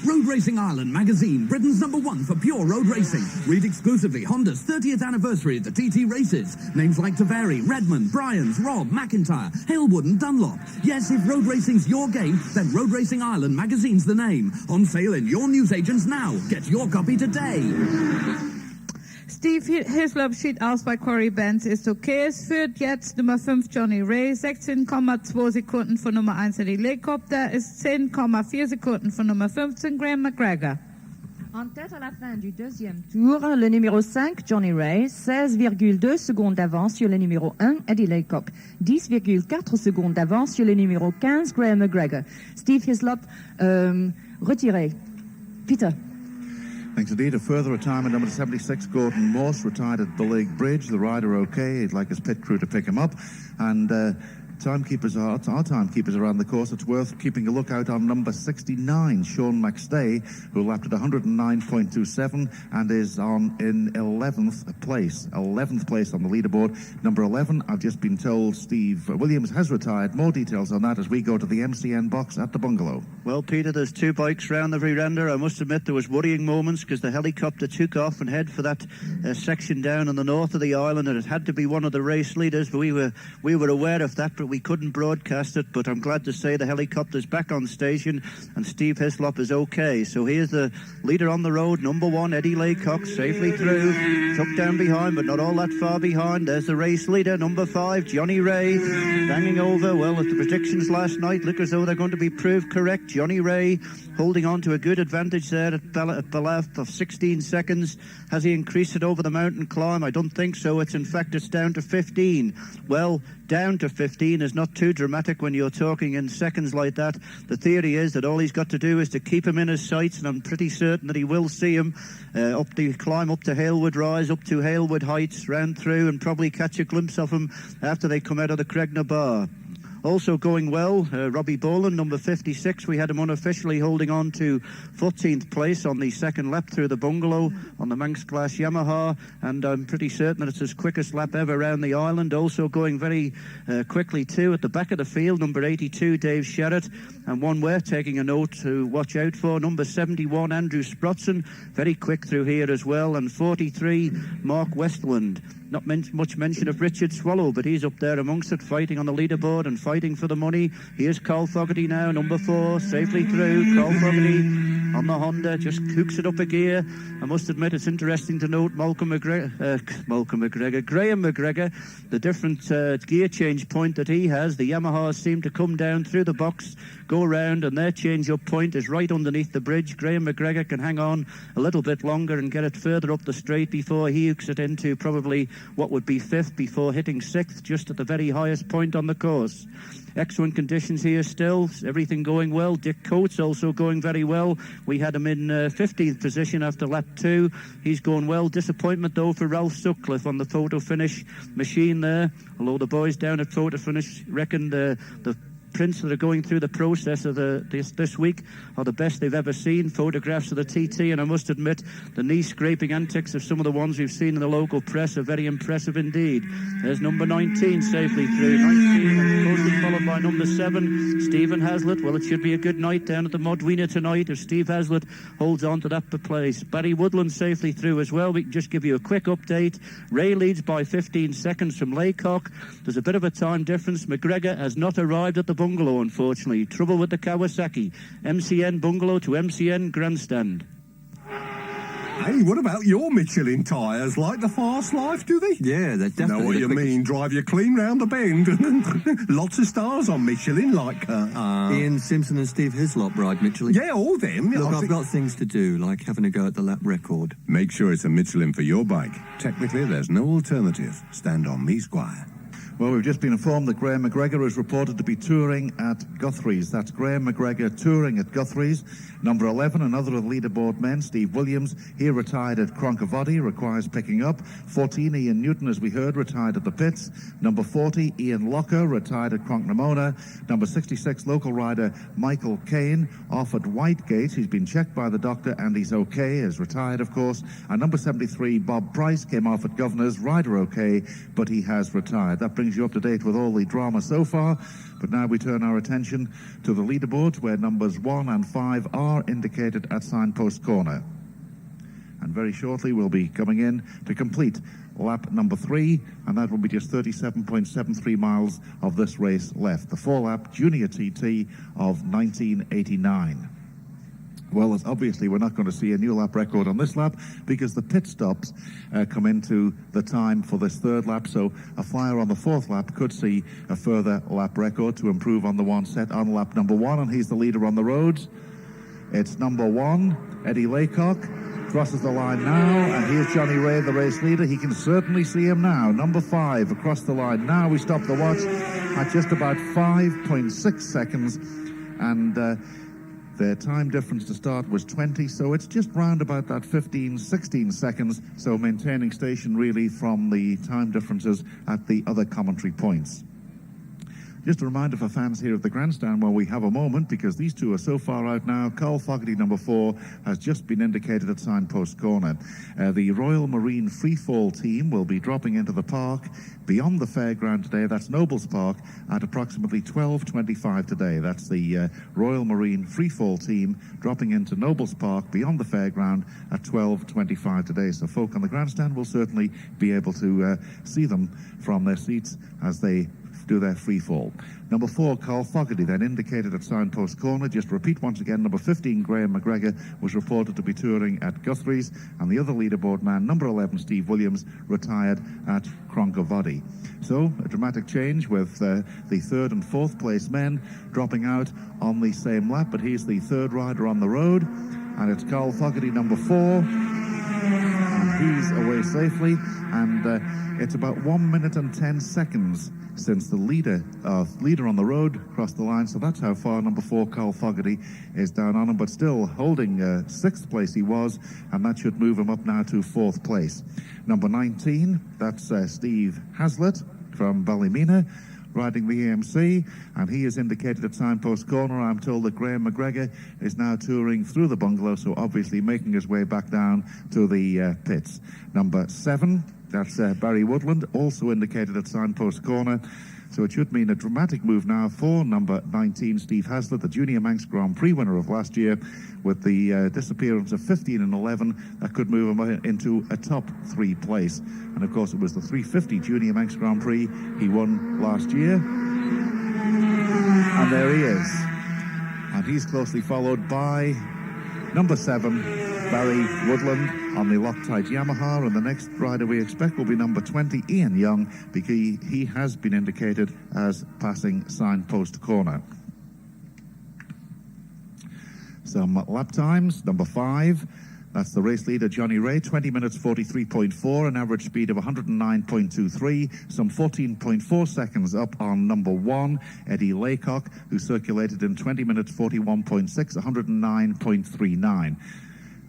Road Racing Ireland magazine, Britain's #1 for pure road racing. Read exclusively Honda's 30th anniversary of the TT races. Names like Taveri, Redmond, Bryans, Robb, McIntyre, Halewood and Dunlop. Yes, if road racing's your game, then Road Racing Ireland magazine's the name. On sale in your newsagents now. Get your copy today. Steve Hislop schied aus bei Quarry Bends, ist okay. Es führt jetzt Nummer 5 Johnny Ray, 16,2 Sekunden von Nummer 1 Eddie Laycock, ist 10,4 Sekunden von Nummer 15 Graham McGregor. En tête à la fin du deuxième tour, le numéro 5, Johnny Ray, 16,2 secondes d'avance sur le numéro 1, Eddie Laycock, 10,4 secondes d'avance sur le numéro 15, Graham McGregor. Steve Hislop, retiré. Peter. Thanks indeed. A further retirement, number 76, Gordon Morse, retired at the Lake Bridge. The rider okay. He'd like his pit crew to pick him up. And timekeepers our timekeepers around the course. It's worth keeping a lookout on number 69, Sean McStay, who lapped at 109.27 and is in 11th place. 11th place on the leaderboard. Number 11, I've just been told Steve Williams has retired. More details on that as we go to the MCN box at the bungalow. Well, Peter, there's 2 bikes round the veranda. I must admit there was worrying moments because the helicopter took off and head for that section down on the north of the island, and it had to be one of the race leaders. But we were aware of that. But we couldn't broadcast it, but I'm glad to say the helicopter's back on station and Steve Hislop is okay. So here's the leader on the road, number 1, Eddie Laycock, safely through. Took down behind, but not all that far behind. There's the race leader, number 5, Johnny Ray, banging over. Well, if the predictions last night look as though they're going to be proved correct, Johnny Ray holding on to a good advantage there at Balaf of 16 seconds. Has he increased it over the mountain climb? I don't think so. It's down to 15. Well, down to 15 is not too dramatic when you're talking in seconds like that. The theory is that all he's got to do is to keep him in his sights, and I'm pretty certain that he will see him up the climb up to Halewood Rise, up to Halewood Heights, round through, and probably catch a glimpse of him after they come out of the Cregna Bar. Also going well, Robbie Boland, number 56. We had him unofficially holding on to 14th place on the second lap through the bungalow on the Manx Class Yamaha, and I'm pretty certain that it's his quickest lap ever around the island. Also going very quickly too at the back of the field, number 82, Dave Sherritt, and one we're taking a note to watch out for, number 71, Andrew Sprotson, very quick through here as well, and 43, Mark Westland. Not much mention of Richard Swallow, but he's up there amongst it, fighting on the leaderboard and fighting for the money. Here's Carl Fogarty now, number 4, safely through. Carl Fogarty on the Honda, just hooks it up a gear. I must admit it's interesting to note Graham McGregor, the different gear change point that he has. The Yamahas seem to come down through the box, go around, and their change-up point is right underneath the bridge. Graham McGregor can hang on a little bit longer and get it further up the straight before he hooks it into probably what would be 5th before hitting 6th, just at the very highest point on the course. Excellent conditions here still, everything going well. Dick Coates also going very well. We had him in 15th position after lap 2. He's going well. Disappointment though for Ralph Sutcliffe on the photo finish machine there, although the boys down at photo finish reckon the prints that are going through the process of this week are the best they've ever seen. Photographs of the TT, and I must admit the knee scraping antics of some of the ones we've seen in the local press are very impressive indeed. There's number 19 safely through. 19 closely followed by number 7, Stephen Haslett. Well, it should be a good night down at the Modwina tonight if Steve Haslett holds on to that place. Barry Woodland safely through as well. We can just give you a quick update. Ray leads by 15 seconds from Laycock. There's a bit of a time difference. McGregor has not arrived at the bungalow, unfortunately. Trouble with the Kawasaki. MCN bungalow to MCN grandstand. Hey, what about your Michelin tyres? Like the Fast Life, do they? Yeah, they're definitely... Know what you mean? Drive you clean round the bend. Lots of stars on Michelin, like... Ian Simpson and Steve Hislop ride Michelin. Yeah, all them. Look, I've got things to do, like having a go at the lap record. Make sure it's a Michelin for your bike. Technically, there's no alternative. Stand on me, Squire. Well, we've just been informed that Graham McGregor is reported to be touring at Guthrie's. That's Graham McGregor touring at Guthrie's. Number 11, another of the leaderboard men, Steve Williams. He retired at Cronkovody, requires picking up. 14, Ian Newton, as we heard, retired at the pits. Number 40, Ian Locker, retired at Cronknamona. Number 66, local rider Michael Kane, off at Whitegate. He's been checked by the doctor and he's okay, is retired, of course. And number 73, Bob Price, came off at Governor's, rider okay, but he has retired. That brings you up to date with all the drama so far. But now we turn our attention to the leaderboards, where numbers 1 and 5 are indicated at signpost corner. And very shortly we'll be coming in to complete lap number 3, and that will be just 37.73 miles of this race left. The 4-lap Junior TT of 1989. Well, obviously we're not going to see a new lap record on this lap because the pit stops come into the time for this 3rd lap, so a flyer on the 4th lap could see a further lap record to improve on the one set on lap number 1, and he's the leader on the roads. It's number 1, Eddie Laycock, crosses the line now, and here's Johnny Ray, the race leader. He can certainly see him now. Number 5 across the line. Now we stop the watch at just about 5.6 seconds, and their time difference to start was 20, so it's just round about that 15-16 seconds, so maintaining station really from the time differences at the other commentary points. Just a reminder for fans here at the grandstand while we have a moment, because these two are so far out now. Carl Fogarty, number 4, has just been indicated at signpost corner. The Royal Marine Freefall team will be dropping into the park beyond the fairground today. That's Nobles Park at approximately 12:25 today. That's the Royal Marine Freefall team dropping into Nobles Park beyond the fairground at 12:25 today. So folk on the grandstand will certainly be able to see them from their seats as they do their free fall. Number 4, Carl Fogarty, then indicated at Signpost Corner. Just repeat once again, number 15, Graham McGregor, was reported to be touring at Guthrie's, and the other leaderboard man, number 11, Steve Williams, retired at Cronkovody. So, a dramatic change with the 3rd and 4th place men dropping out on the same lap, but he's the 3rd rider on the road, and it's Carl Fogarty, number 4, and he's away safely, and it's about 1 minute and 10 seconds since the leader on the road crossed the line, so that's how far number 4, Carl Fogarty, is down on him, but still holding 6th place he was, and that should move him up now to 4th place. Number 19, that's Steve Haslett from Ballymena, riding the EMC, and he is indicated at Signpost Corner. I'm told that Graham McGregor is now touring through the bungalow, so obviously making his way back down to the pits. Number 7, that's Barry Woodland, also indicated at Signpost Corner. So it should mean a dramatic move now for number 19, Steve Haslett, the Junior Manx Grand Prix winner of last year. With the disappearance of 15 and 11, that could move him into a top 3 place. And of course, it was the 350 Junior Manx Grand Prix he won last year. And there he is. And he's closely followed by number 7, Barry Woodland on the Loctite Yamaha, and the next rider we expect will be number 20, Ian Young, because he has been indicated as passing Signpost Corner. Some lap times. Number 5, that's the race leader Johnny Ray, 20 minutes 43.4, an average speed of 109.23, some 14.4 seconds up on number 1, Eddie Laycock, who circulated in 20 minutes 41.6, 109.39.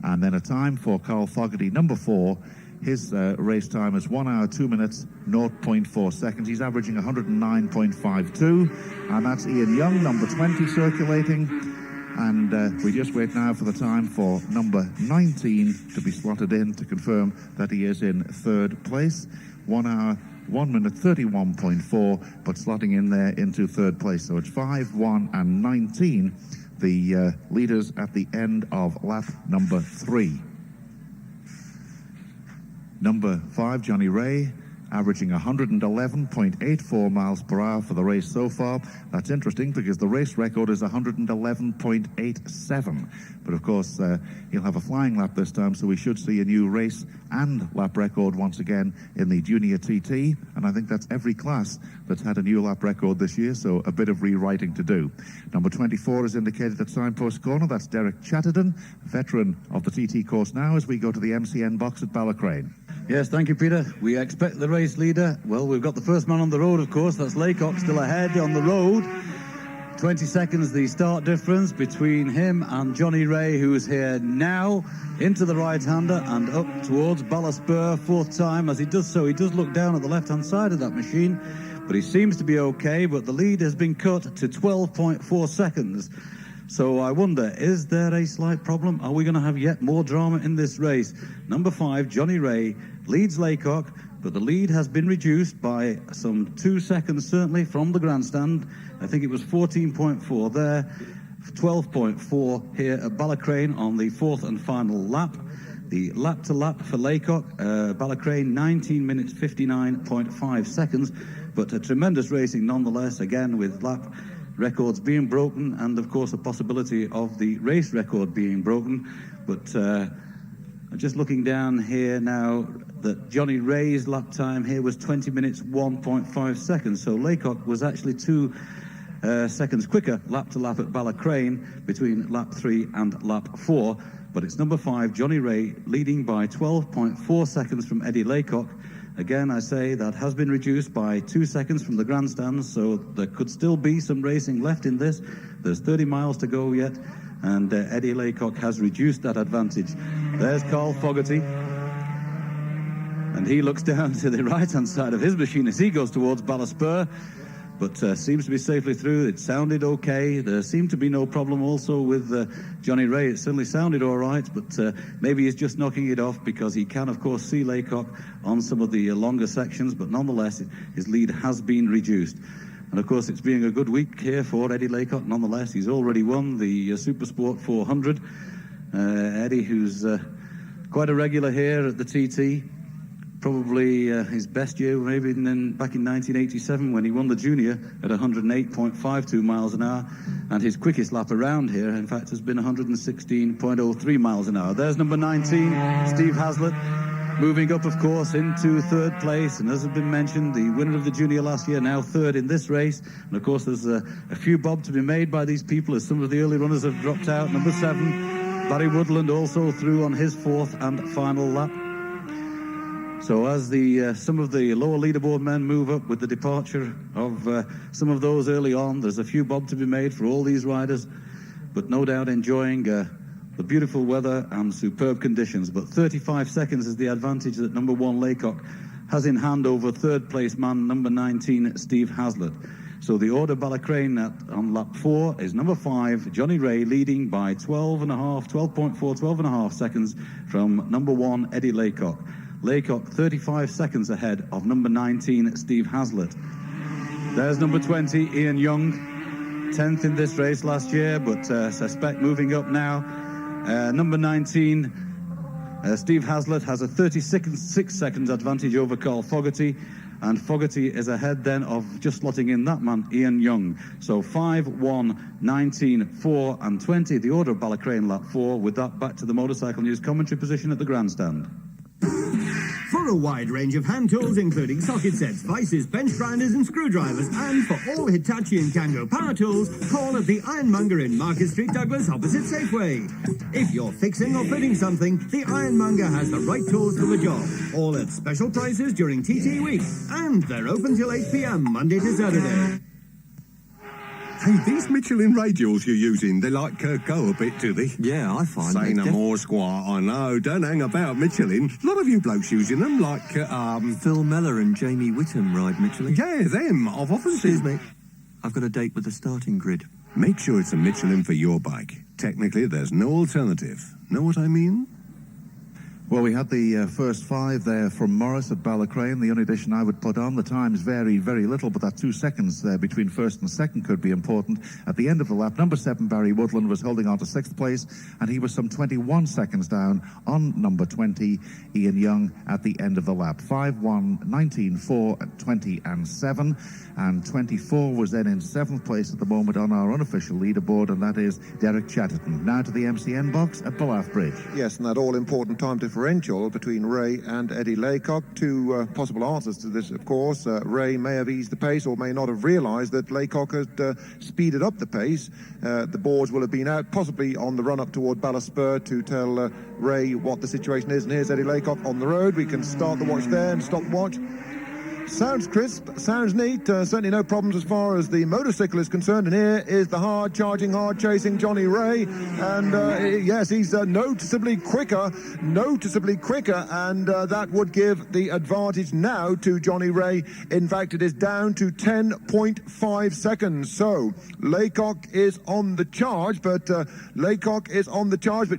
And then a time for Carl Fogarty, number 4. His race time is 1 hour, 2 minutes, 0.4 seconds. He's averaging 109.52. And that's Ian Young, number 20, circulating. And we just wait now for the time for number 19 to be slotted in to confirm that he is in 3rd place. 1 hour, 1 minute, 31.4, but slotting in there into 3rd place. So it's 5, 1, and 19. The leaders at the end of lap number 3. Number 5, Johnny Ray, averaging 111.84 miles per hour for the race so far. That's interesting because the race record is 111.87. But of course, he'll have a flying lap this time, so we should see a new race and lap record once again in the Junior TT. And I think that's every class that's had a new lap record this year, so a bit of rewriting to do. Number 24 is indicated at Signpost Corner. That's Derek Chatterton, veteran of the TT course now, as we go to the MCN box at Ballacrane. Yes, thank you, Peter. We expect the race leader. Well, we've got the first man on the road, of course. That's Laycock, still ahead on the road. 20 seconds the start difference between him and Johnny Ray, who is here now, into the right-hander and up towards Ballaspur, 4th time. As he does so, he does look down at the left-hand side of that machine, but he seems to be okay, but the lead has been cut to 12.4 seconds. So I wonder, is there a slight problem? Are we going to have yet more drama in this race? Number 5, Johnny Ray, leads Laycock, but the lead has been reduced by some 2 seconds, certainly, from the grandstand. I think it was 14.4 there, 12.4 here at Ballacrane on the 4th and final lap. The lap-to-lap for Laycock, Ballacrane, 19 minutes 59.5 seconds, but a tremendous racing nonetheless, again with lap records being broken, and of course a possibility of the race record being broken. But I'm just looking down here now that Johnny Ray's lap time here was 20 minutes 1.5 seconds, so Laycock was actually 2 seconds quicker lap to lap at Ballacrane between lap 3 and lap 4. But it's number 5, Johnny Ray, leading by 12.4 seconds from Eddie Laycock. Again, I say that has been reduced by 2 seconds from the grandstand, so there could still be some racing left in this. There's 30 miles to go yet, and Eddie Laycock has reduced that advantage. There's Carl Fogarty, and he looks down to the right-hand side of his machine as he goes towards Ballaspur, but seems to be safely through. It sounded okay. There seemed to be no problem also with Johnny Ray. It certainly sounded all right, but maybe he's just knocking it off because he can, of course, see Laycock on some of the longer sections, but nonetheless, his lead has been reduced. And, of course, it's been a good week here for Eddie Laycock. Nonetheless, he's already won the Supersport 400. Eddie, who's quite a regular here at the TT, probably his best year maybe back in 1987 when he won the junior at 108.52 miles an hour, and his quickest lap around here in fact has been 116.03 miles an hour. There's number 19, Steve Hazlitt, moving up of course into third place, and as has been mentioned, the winner of the junior last year now third in this race. And of course there's a few bob to be made by these people as some of the early runners have dropped out. Number 7, Barry Woodland, also through on his fourth and final lap. So as some of the lower leaderboard men move up with the departure of some of those early on, there's a few bob to be made for all these riders, but no doubt enjoying the beautiful weather and superb conditions. But 35 seconds is the advantage that number 1 Laycock has in hand over third place man number 19 Steve Hazlitt. So the order Balacrane on lap 4 is number 5 Johnny Ray, leading by 12.4 seconds from number 1 Eddie Laycock. Laycock 35 seconds ahead of number 19 Steve Hazlitt. There's number 20 Ian Young, 10th in this race last year, but suspect moving up now. Number 19 Steve Hazlitt has a 36 seconds advantage over Carl Fogarty, and Fogarty is ahead then of just slotting in that man Ian Young. So 5, 1, 19, 4 and 20, the order of Balacrane lap 4. With that, back to the Motorcycle News commentary position at the grandstand. For a wide range of hand tools, including socket sets, vices, bench grinders and screwdrivers, and for all Hitachi and Kango power tools, call at the Ironmonger in Market Street, Douglas, opposite Safeway. If you're fixing or fitting something, the Ironmonger has the right tools for the job. All at special prices during TT week, and they're open till 8 p.m. Monday to Saturday. Hey, these Michelin radials you're using, they like go a bit, do they? Yeah, I find Say no more, Squire, I know. Don't hang about Michelin. A lot of you blokes using them, like, Phil Mellor and Jamie Whittam ride Michelin. Yeah, them. I've often seen... Excuse me. I've got a date with the starting grid. Make sure it's a Michelin for your bike. Technically, there's no alternative. Know what I mean? Well, we had the first 5 there from Morris at Balacrane. The only addition I would put on, the times vary very little, but that 2 seconds there between first and second could be important. At the end of the lap, number 7, Barry Woodland, was holding on to 6th place, and he was some 21 seconds down on number 20, Ian Young, at the end of the lap. 5, 1, 19, 4, 20 and 7. And 24 was then in 7th place at the moment on our unofficial leaderboard, and that is Derek Chatterton. Now to the MCN box at Ballaugh Bridge. Yes, and that all-important time differential between Ray and Eddie Laycock. 2 possible answers to this, of course. Ray may have eased the pace or may not have realised that Laycock had speeded up the pace. The boards will have been out, possibly on the run-up toward Ballast Spur, to tell Ray what the situation is. And here's Eddie Laycock on the road. We can start the watch there and stop the watch. Sounds crisp, sounds neat, certainly no problems as far as the motorcycle is concerned. And here is the hard-charging, hard-chasing Johnny Ray. And yes, he's noticeably quicker, and that would give the advantage now to Johnny Ray. In fact, it is down to 10.5 seconds. So Laycock is on the charge, but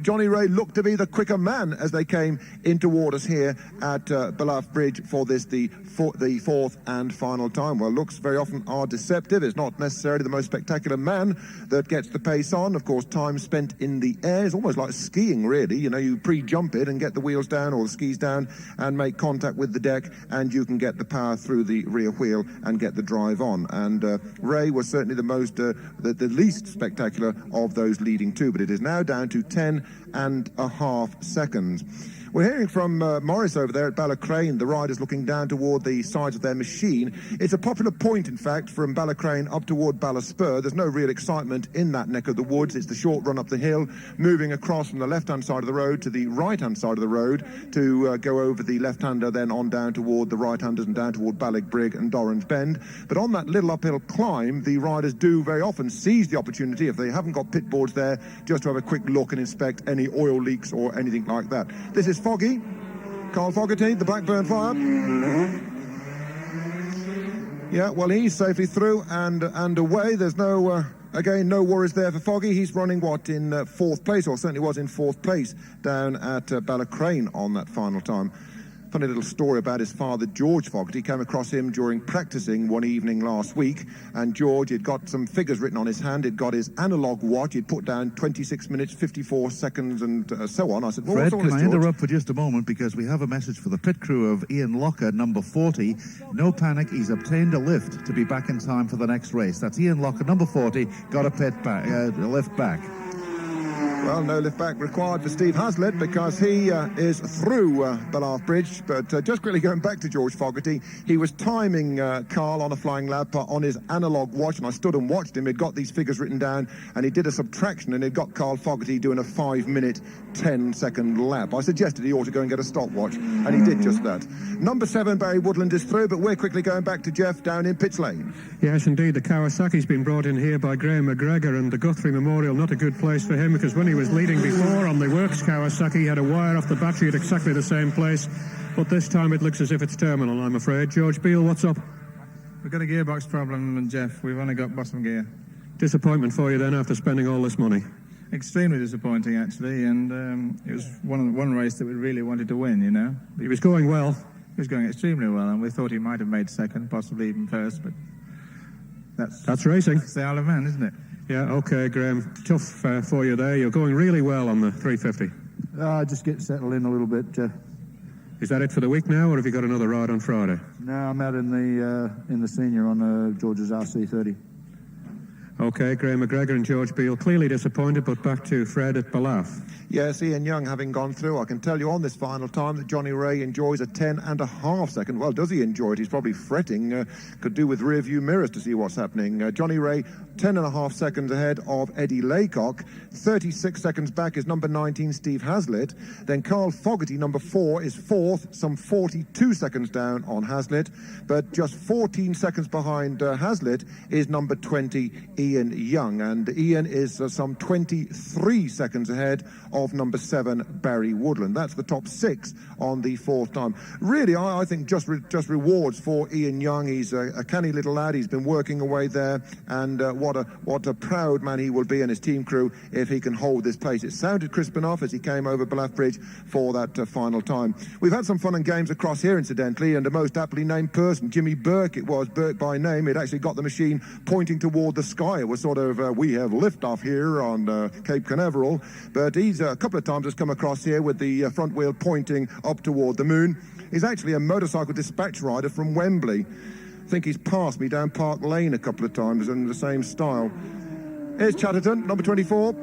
Johnny Ray looked to be the quicker man as they came in toward us here at Ballaugh Bridge for this, the fourth and final time. Well, looks very often are deceptive. It's not necessarily the most spectacular man that gets the pace on. Of course, time spent in the air is almost like skiing, really. You know, you pre-jump it and get the wheels down or the skis down and make contact with the deck, and you can get the power through the rear wheel and get the drive on. And Ray was certainly the most, the least spectacular of those leading 2, but it is now down to 10.5 seconds. We're hearing from Morris over there at Balacrane, the riders looking down toward the sides of their machine. It's a popular point, in fact, from Balacrane up toward Ballast Spur. There's no real excitement in that neck of the woods. It's the short run up the hill, moving across from the left-hand side of the road to the right-hand side of the road to go over the left-hander, then on down toward the right-handers and down toward Ballock Brig and Dorrange Bend. But on that little uphill climb, the riders do very often seize the opportunity, if they haven't got pit boards there, just to have a quick look and inspect any oil leaks or anything like that. This is Foggy, Carl Fogarty, the Blackburn Fire. Yeah, well, he's safely through and away. There's no, again, no worries there for Foggy. He's running, what, in 4th place, or certainly was in 4th place down at Balacrane on that final time. Funny little story about his father, George Fogarty. Came across him during practicing one evening last week, and George had got some figures written on his hand. He'd got his analogue watch. He'd put down 26 minutes, 54 seconds, and so on. I said, well, Fred, what's all can this, I George? interrupt for just a moment, because we have a message for the pit crew of Ian Locker, number 40. No panic, he's obtained a lift to be back in time for the next race. That's Ian Locker, number 40, got a lift back. Well, no lift back required for Steve Hazlitt, because he is through Bellarth Bridge. But just quickly going back to George Fogarty, he was timing Carl on a flying lap on his analogue watch, and I stood and watched him. He'd got these figures written down, and he did a subtraction, and he'd got Carl Fogarty doing a 5-minute, 10-second lap. I suggested he ought to go and get a stopwatch, and he did just that. Number 7, Barry Woodland, is through, but we're quickly going back to Jeff down in Pitch Lane. Yes, indeed, the Kawasaki's been brought in here by Graham McGregor, and the Guthrie Memorial, not a good place for him, because when he was leading before on the works Kawasaki, he had a wire off the battery at exactly the same place, but this time it looks as if it's terminal, I'm afraid. George Beale, what's up? We've got a gearbox problem, Jeff. We've only got bottom gear. Disappointment for you then after spending all this money? Extremely disappointing, actually, and it was one race that we really wanted to win, you know. He was going well. He was going extremely well, and we thought he might have made second, possibly even first, but that's racing. It's the Isle of Man, isn't it? Yeah, OK, Graham. Tough for you there. You're going really well on the 350. Just get settled in a little bit. Is that it for the week now, or have you got another ride on Friday? No, I'm out in the senior on George's RC30. OK, Graham McGregor and George Beale clearly disappointed, but back to Fred at Bellarth. Yes, Ian Young having gone through, I can tell you on this final time that Johnny Ray enjoys a 10.5 second. Well, does he enjoy it? He's probably fretting. Could do with rear view mirrors to see what's happening. Johnny Ray, 10.5 seconds ahead of Eddie Laycock. 36 seconds back is number 19, Steve Hazlitt. Then Carl Fogarty, number 4, is fourth, some 42 seconds down on Hazlitt. But just 14 seconds behind Hazlitt is number 20, Ian Young. And Ian is some 23 seconds ahead of number 7, Barry Woodland. That's the top 6 on the fourth time. Really, I think just rewards for Ian Young. He's a canny little lad. He's been working away there, and what a proud man he will be and his team crew if he can hold this pace. It sounded crisp enough as he came over Bellarth Bridge for that final time. We've had some fun and games across here, incidentally, and a most aptly named person, Jimmy Burke, it was, Burke by name. It actually got the machine pointing toward the sky. It was sort of, we have liftoff here on Cape Canaveral, but he's a couple of times has come across here with the front wheel pointing up toward the moon. He's actually a motorcycle dispatch rider from Wembley. I think he's passed me down Park Lane a couple of times in the same style. Here's Chatterton, number 24.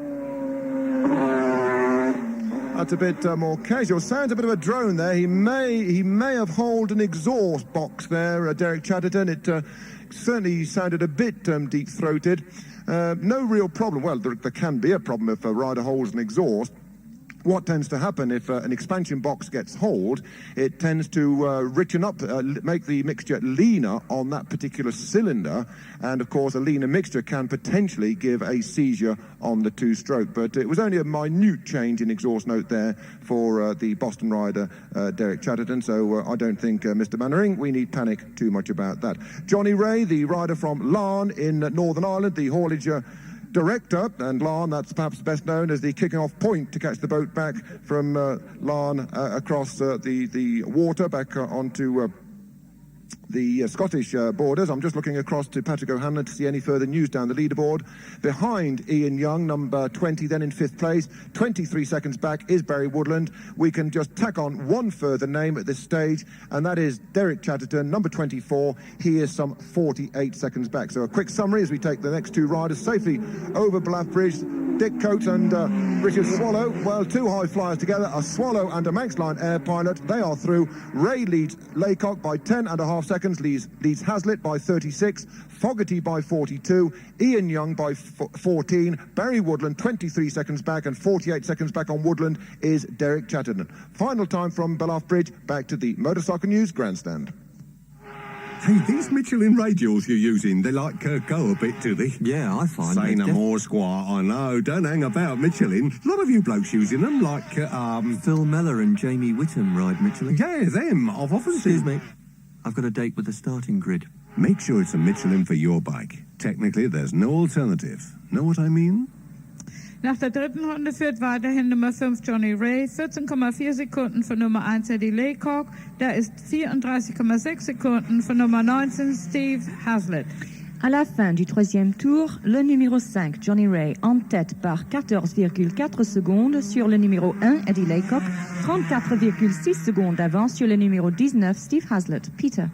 That's a bit more casual. Sounds a bit of a drone there. He may have hauled an exhaust box there, Derek Chatterton. It certainly sounded a bit deep-throated. No real problem. Well, there can be a problem if a rider holds an exhaust. What tends to happen if an expansion box gets hauled, it tends to richen up, make the mixture leaner on that particular cylinder, and of course a leaner mixture can potentially give a seizure on the two-stroke. But it was only a minute change in exhaust note there for the Boston rider Derek Chatterton, so I don't think, Mr. Mannering, we need panic too much about that. Johnny Ray, the rider from Larne in Northern Ireland, the haulage director, and Larne, that's perhaps best known as the kicking off point to catch the boat back from Larne across the water back onto the Scottish borders. I'm just looking across to Patrick O'Hanlon to see any further news down the leaderboard. Behind Ian Young, number 20, then in 5th place. 23 seconds back is Barry Woodland. We can just tack on one further name at this stage, and that is Derek Chatterton, number 24. He is some 48 seconds back. So a quick summary as we take the next two riders safely over Bellarth Bridge. Dick Coates and Richard Swallow, well, two high flyers together, a Swallow and a Manx Line Air pilot. They are through. Ray leads Laycock by 10.5 seconds, leads Hazlitt by 36, Fogarty by 42, Ian Young by 14, Barry Woodland 23 seconds back, and 48 seconds back on Woodland is Derek Chatterton. Final time from Bellarth Bridge, back to the Motorcycle News grandstand. Hey, these Michelin radials you're using, they like go a bit, do they? Yeah, I find Say no more, Squire, I know. Don't hang about Michelin. A lot of you blokes using them, like, Phil Mellor and Jamie Whittam ride Michelin. Yeah, them. I've often Excuse seen... me. I've got a date with the starting grid. Make sure it's a Michelin for your bike. Technically, there's no alternative. Know what I mean? Nach der dritten Runde führt weiterhin Nummer 5 Johnny Ray, 14,4 Sekunden von Nummer 1 Eddie Laycock. Der ist 34,6 Sekunden von Nummer 19 Steve Hazlitt. À la fin du troisième tour, le numéro 5, Johnny Ray, en tête par 14,4 secondes sur le numéro 1, Eddie Laycock, 34,6 secondes d'avance sur le numéro 19, Steve Hazlitt. Peter.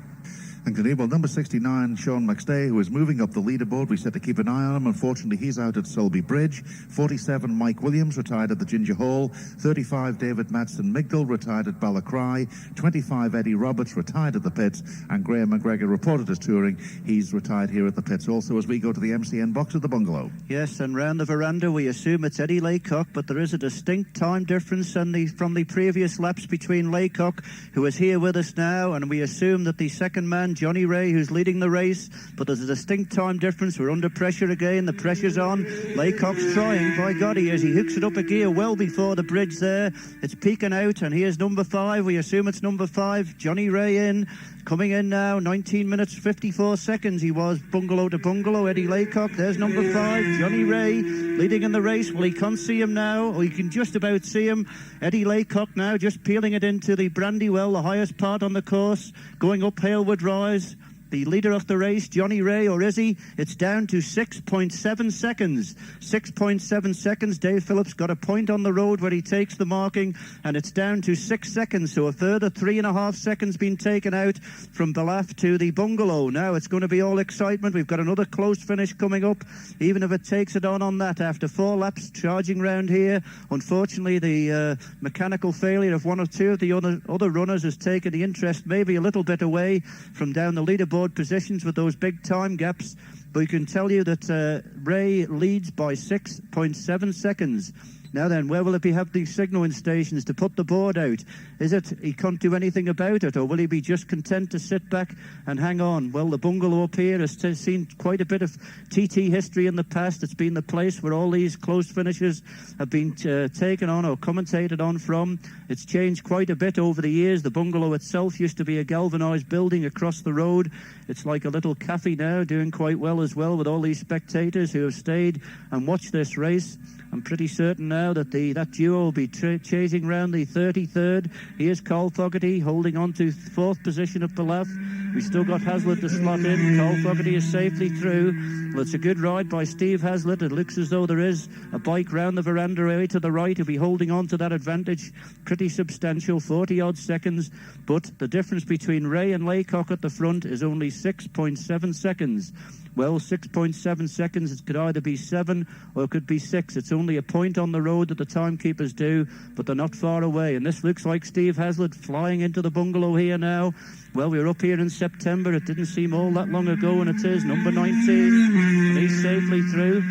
And good evening. Number 69, Sean McStay, who is moving up the leaderboard. We said to keep an eye on him. Unfortunately, he's out at Selby Bridge. 47, Mike Williams, retired at the Ginger Hall. 35, David Madsen Migdal, retired at Ballacry. 25, Eddie Roberts, retired at the pits. And Graham McGregor reported as touring. He's retired here at the pits also as we go to the MCN box at the bungalow. Yes, and round the veranda we assume it's Eddie Laycock, but there is a distinct time difference from the previous laps between Laycock, who is here with us now, and we assume that the second man, Johnny Ray, who's leading the race, but there's a distinct time difference. We're under pressure again. The pressure's on. Laycock's trying. By God, he is. He hooks it up a gear well before the bridge there. It's peeking out, and here's number 5. We assume it's number 5. Johnny Ray in. Coming in now, 19 minutes, 54 seconds. He was bungalow to bungalow. Eddie Laycock, there's number 5. Johnny Ray leading in the race. Well, he can't see him now, or he can just about see him. Eddie Laycock now just peeling it into the Brandywell, the highest part on the course, going up Halewood Rise. The leader of the race, Johnny Ray, or is he? It's down to 6.7 seconds. 6.7 seconds. Dave Phillips got a point on the road where he takes the marking, and it's down to 6 seconds. So a further 3.5 seconds being taken out from Balaf to the bungalow. Now it's going to be all excitement. We've got another close finish coming up, even if it takes it on that. After 4 laps charging round here, unfortunately the mechanical failure of one or two of the other runners has taken the interest maybe a little bit away from down the leaderboard positions with those big time gaps, but we can tell you that Ray leads by 6.7 seconds. Now then, where will it be have these signalling stations to put the board out? Is it he can't do anything about it, or will he be just content to sit back and hang on? Well, the bungalow up here has seen quite a bit of TT history in the past. It's been the place where all these close finishes have been taken on or commentated on from. It's changed quite a bit over the years. The bungalow itself used to be a galvanised building across the road. It's like a little cafe now, doing quite well as well, with all these spectators who have stayed and watched this race. I'm pretty certain now that that duo will be chasing round the 33rd. Here's Carl Fogarty holding on to 4th position at the left. We've still got Hazlitt to slot in. Carl Fogarty is safely through. Well, it's a good ride by Steve Hazlitt. It looks as though there is a bike round the veranda away to the right. He'll be holding on to that advantage. Pretty substantial, 40-odd seconds. But the difference between Ray and Laycock at the front is only 6.7 seconds. Well, 6.7 seconds, it could either be 7 or it could be 6. It's only a point on the road that the timekeepers do, but they're not far away. And this looks like Steve Hazlitt flying into the bungalow here now. Well, we were up here in September. It didn't seem all that long ago, and it is number 19. And he's safely through.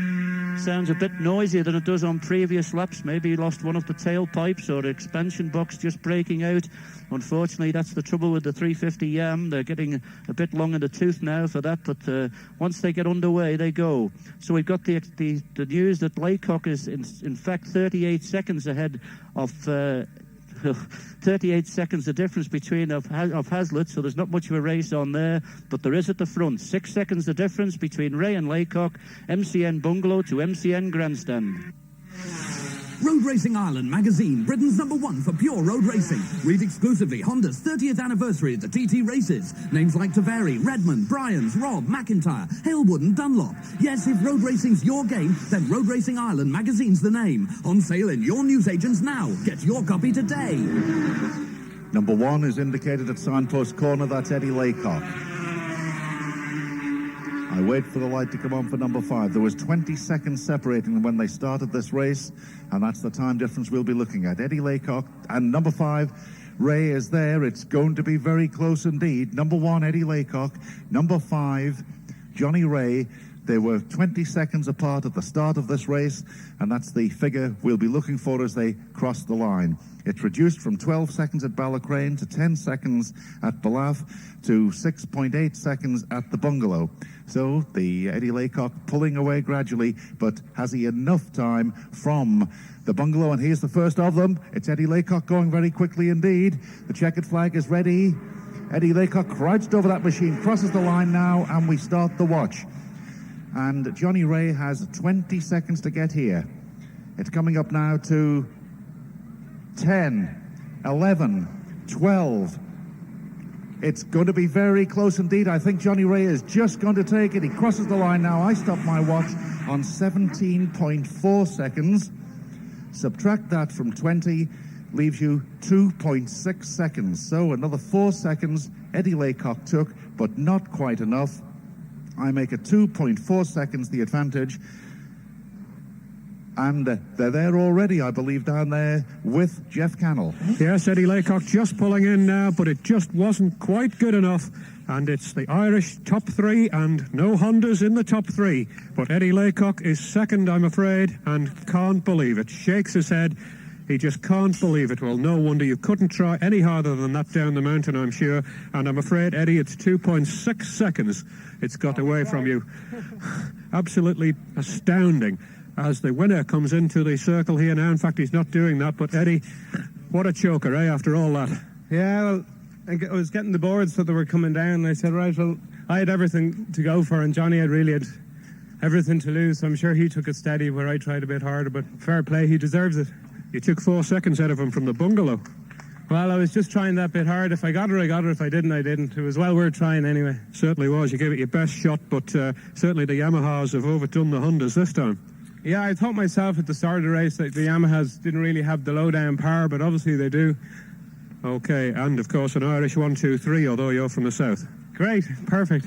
Sounds a bit noisier than it does on previous laps. Maybe he lost one of the tailpipes or the expansion box just breaking out. Unfortunately, that's the trouble with the 350 Yam. They're getting a bit long in the tooth now for that, but once they get underway, they go. So we've got the news that Laycock is in fact 38 seconds ahead of 38 seconds the difference between of Hazlitt, so there's not much of a race on there, but there is at the front. 6 seconds the difference between Ray and Laycock, MCN Bungalow to MCN Grandstand. Road Racing Ireland magazine, Britain's #1 for pure road racing. Read exclusively Honda's 30th anniversary at the TT races. Names like Taveri, Redmond, Bryans, Robb, McIntyre, Halewood and Dunlop. Yes, if road racing's your game, then Road Racing Ireland magazine's the name. On sale in your newsagents now. Get your copy today. Number 1 is indicated at signpost corner. That's Eddie Laycock. I wait for the light to come on for number 5. There was 20 seconds separating them when they started this race, and that's the time difference we'll be looking at. Eddie Laycock and number 5, Ray, is there. It's going to be very close indeed. Number 1, Eddie Laycock. Number 5, Johnny Ray. They were 20 seconds apart at the start of this race, and that's the figure we'll be looking for as they cross the line. It's reduced from 12 seconds at Ballacrane to 10 seconds at Balaf to 6.8 seconds at the bungalow. So the Eddie Laycock pulling away gradually, but has he enough time from the bungalow? And here's the first of them. It's Eddie Laycock going very quickly indeed. The checkered flag is ready. Eddie Laycock crouched over that machine, crosses the line now, and we start the watch. And Johnny Ray has 20 seconds to get here. It's coming up now to 10, 11, 12. It's going to be very close indeed. I think Johnny Ray is just going to take it. He crosses the line now. I stop my watch on 17.4 seconds. Subtract that from 20, leaves you 2.6 seconds. So another 4 seconds Eddie Laycock took, but not quite enough. I make it 2.4 seconds the advantage. And they're there already, I believe, down there with Jeff Cannell. Yes, Eddie Laycock just pulling in now, but it just wasn't quite good enough. And it's the Irish top three and no Hondas in the top three. But Eddie Laycock is second, I'm afraid, and can't believe it. Shakes his head. He just can't believe it. Well, no wonder you couldn't try any harder than that down the mountain, I'm sure. And I'm afraid, Eddie, it's 2.6 seconds it's got away from you. Absolutely astounding. As the winner comes into the circle here now. In fact, he's not doing that. But, Eddie, what a choker, eh, after all that? Yeah, well, I was getting the boards so they were coming down. And I said, right, well, I had everything to go for, and Johnny had everything to lose. So I'm sure he took it steady where I tried a bit harder. But fair play, he deserves it. You took 4 seconds out of him from the bungalow. Well, I was just trying that bit hard. If I got it, I got it. If I didn't, I didn't. It was well worth trying anyway. Certainly was. You gave it your best shot, but certainly the Yamahas have overdone the Hondas this time. Yeah, I thought myself at the start of the race that the Yamahas didn't really have the low-down power, but obviously they do. OK, and of course an Irish 1, 2, 3, although you're from the south. Great, perfect.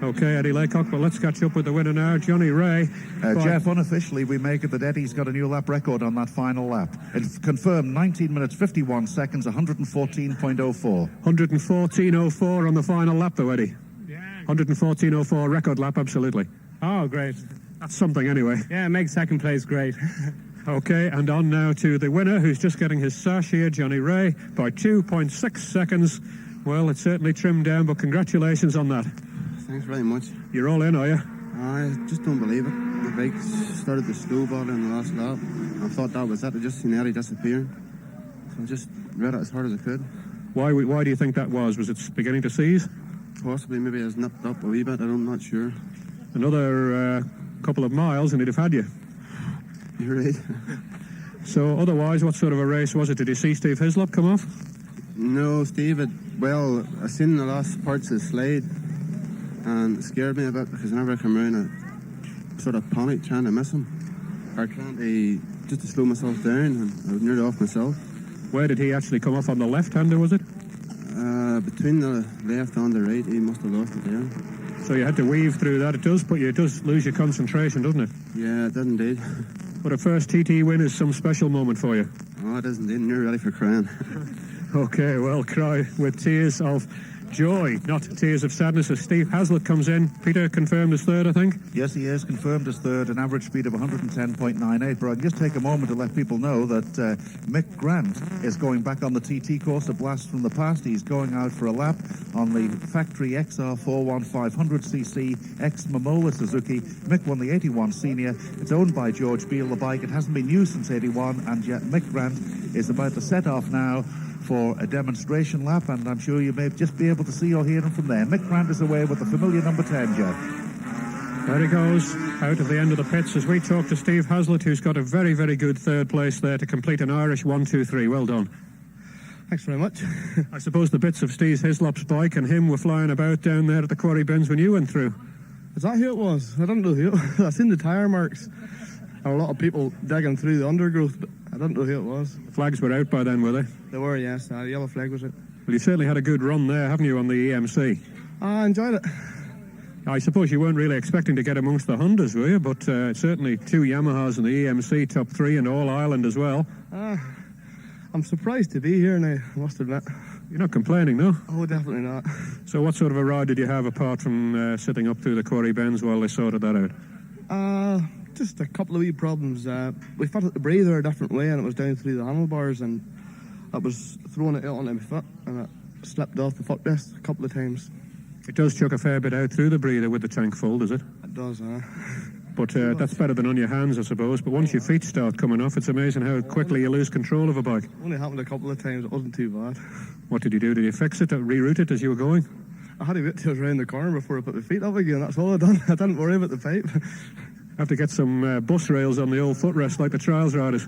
OK, Eddie Laycock, well, let's catch up with the winner now, Johnny Ray. Jeff, unofficially, we make it that Eddie's got a new lap record on that final lap. It's confirmed 19 minutes, 51 seconds, 114.04. 114.04 on the final lap, though, Eddie. Yeah. 114.04 record lap, absolutely. Oh, great. That's something anyway. Yeah, it makes second place great. OK, and on now to the winner, who's just getting his sash here, Johnny Ray, by 2.6 seconds. Well, it's certainly trimmed down, but congratulations on that. Thanks very much. You're all in, are you? I just don't believe it. The bike started to snowball in the last lap. I thought that was it. I just seen Eddie disappearing. So I just read it as hard as I could. Why do you think that was? Was it beginning to seize? Possibly, maybe it was nipped up a wee bit. I'm not sure. Another couple of miles and he'd have had you. You're right. So otherwise, what sort of a race was it? Did you see Steve Hislop come off? No, Steve I seen the last parts of the slide and it scared me a bit because whenever I come around I sort of panicked trying to miss him or trying to just to slow myself down, and I was nearly off myself. Where did he actually come off, on the left-hander, was it? Between the left and the right, he must have lost it there. So you had to weave through that. It does lose your concentration, doesn't it? Yeah, it did indeed. But a first TT win is some special moment for you. Oh, it is indeed. You're ready for crying. OK, well, cry with tears of joy, not tears of sadness, as Steve Haslett comes in. Peter confirmed as third, I think. Yes, he is confirmed as third, an average speed of 110.98. But I can just take a moment to let people know that Mick Grant is going back on the TT course, a blast from the past. He's going out for a lap on the factory XR41500cc ex-Momola Suzuki. Mick won the 81 Senior. It's owned by George Beale, the bike. It hasn't been used since 81, and yet Mick Grant is about to set off now for a demonstration lap, and I'm sure you may just be able to see or hear him from there. Mick Grant is away with the familiar number 10, Jeff. There he goes, out of the end of the pits as we talk to Steve Haslett, who's got a very, very good third place there to complete an Irish 1, 2, 3. Well done. Thanks very much. I suppose the bits of Steve Hislop's bike and him were flying about down there at the quarry bends when you went through. Is that who it was? I don't know who it was. I've seen the tyre marks and a lot of people digging through the undergrowth, but I don't know who it was. The flags were out by then, were they? They were, yes. The yellow flag was it. Well, you certainly had a good run there, haven't you, on the EMC? I enjoyed it. I suppose you weren't really expecting to get amongst the Hondas, were you? But certainly 2 Yamahas in the EMC top 3 and All Ireland as well. I'm surprised to be here now, I must admit. You're not complaining, no? Oh, definitely not. So what sort of a ride did you have apart from sitting up through the quarry bends while they sorted that out? Just a couple of wee problems. We fitted the breather a different way and it was down through the handlebars, and I was throwing it out onto my foot and it slipped off the footrest a couple of times. It does chuck a fair bit out through the breather with the tank full, does it? It does, But that's better than on your hands, I suppose. But once your feet start coming off, it's amazing how quickly you lose control of a bike. Only happened a couple of times. It wasn't too bad. What did you do? Did you fix it, reroute it as you were going? I had to wait till I was around the corner before I put my feet up again. That's all I done. I didn't worry about the pipe. Have to get some bus rails on the old footrest like the trials riders.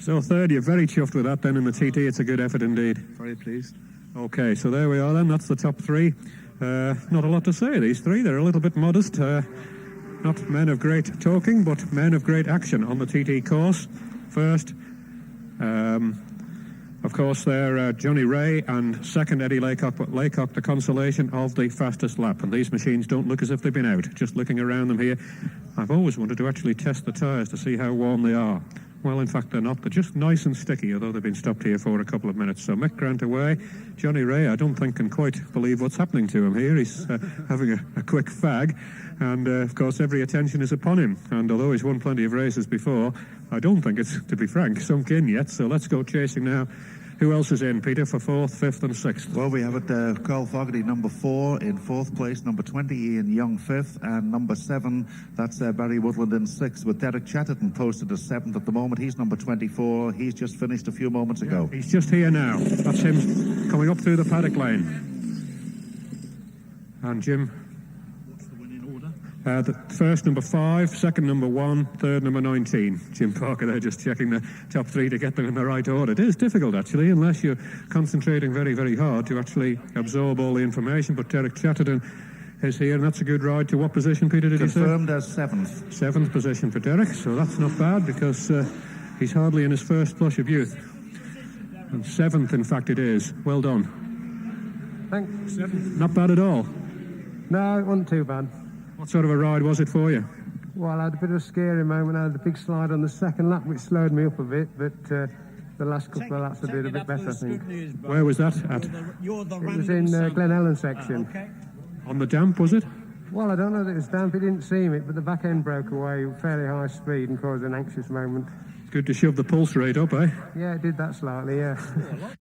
So third, you're very chuffed with that then in the TT. It's a good effort indeed. Very pleased. Okay, so there we are then. That's the top three. Not a lot to say, these three. They're a little bit modest. Not men of great talking, but men of great action on the TT course. First, of course, they're Johnny Ray and second Eddie Laycock, but Laycock the consolation of the fastest lap. And these machines don't look as if they've been out. Just looking around them here, I've always wanted to actually test the tyres to see how warm they are. Well, in fact, they're not. They're just nice and sticky, although they've been stopped here for a couple of minutes. So Mick Grant away. Johnny Ray, I don't think, can quite believe what's happening to him here. He's having a quick fag. And, of course, every attention is upon him. And although he's won plenty of races before, I don't think it's, to be frank, sunk in yet. So let's go chasing now. Who else is in, Peter, for 4th, 5th and 6th? Well, we have it Carl Fogarty, number 4 in 4th place, number 20 Ian Young 5th, and number 7, that's Barry Woodland in 6th, with Derek Chatterton posted as 7th at the moment. He's number 24. He's just finished a few moments ago. He's just here now. That's him coming up through the paddock lane. And Jim? The first, number 5, second, number 1, third, number 19. Jim Parker there just checking the top 3 to get them in the right order. It is difficult, actually, unless you're concentrating very, very hard to actually absorb all the information. But Derek Chatterton is here, and that's a good ride. To what position, Peter, did you say? Confirmed as 7th. 7th position for Derek, so that's not bad because he's hardly in his first flush of youth. And 7th, in fact, it is. Well done. Thanks. 7th. Not bad at all. No, it wasn't too bad. What sort of a ride was it for you? Well, I had a bit of a scary moment. I had the big slide on the second lap, which slowed me up a bit, but the last couple of laps I did a bit better, I think. Where was that at? It was in Glen Helen section. On the damp, was it? Well, I don't know that it was damp. It didn't seem it, but the back end broke away at fairly high speed and caused an anxious moment. Good to shove the pulse rate up, eh? Yeah, it did that slightly, yeah.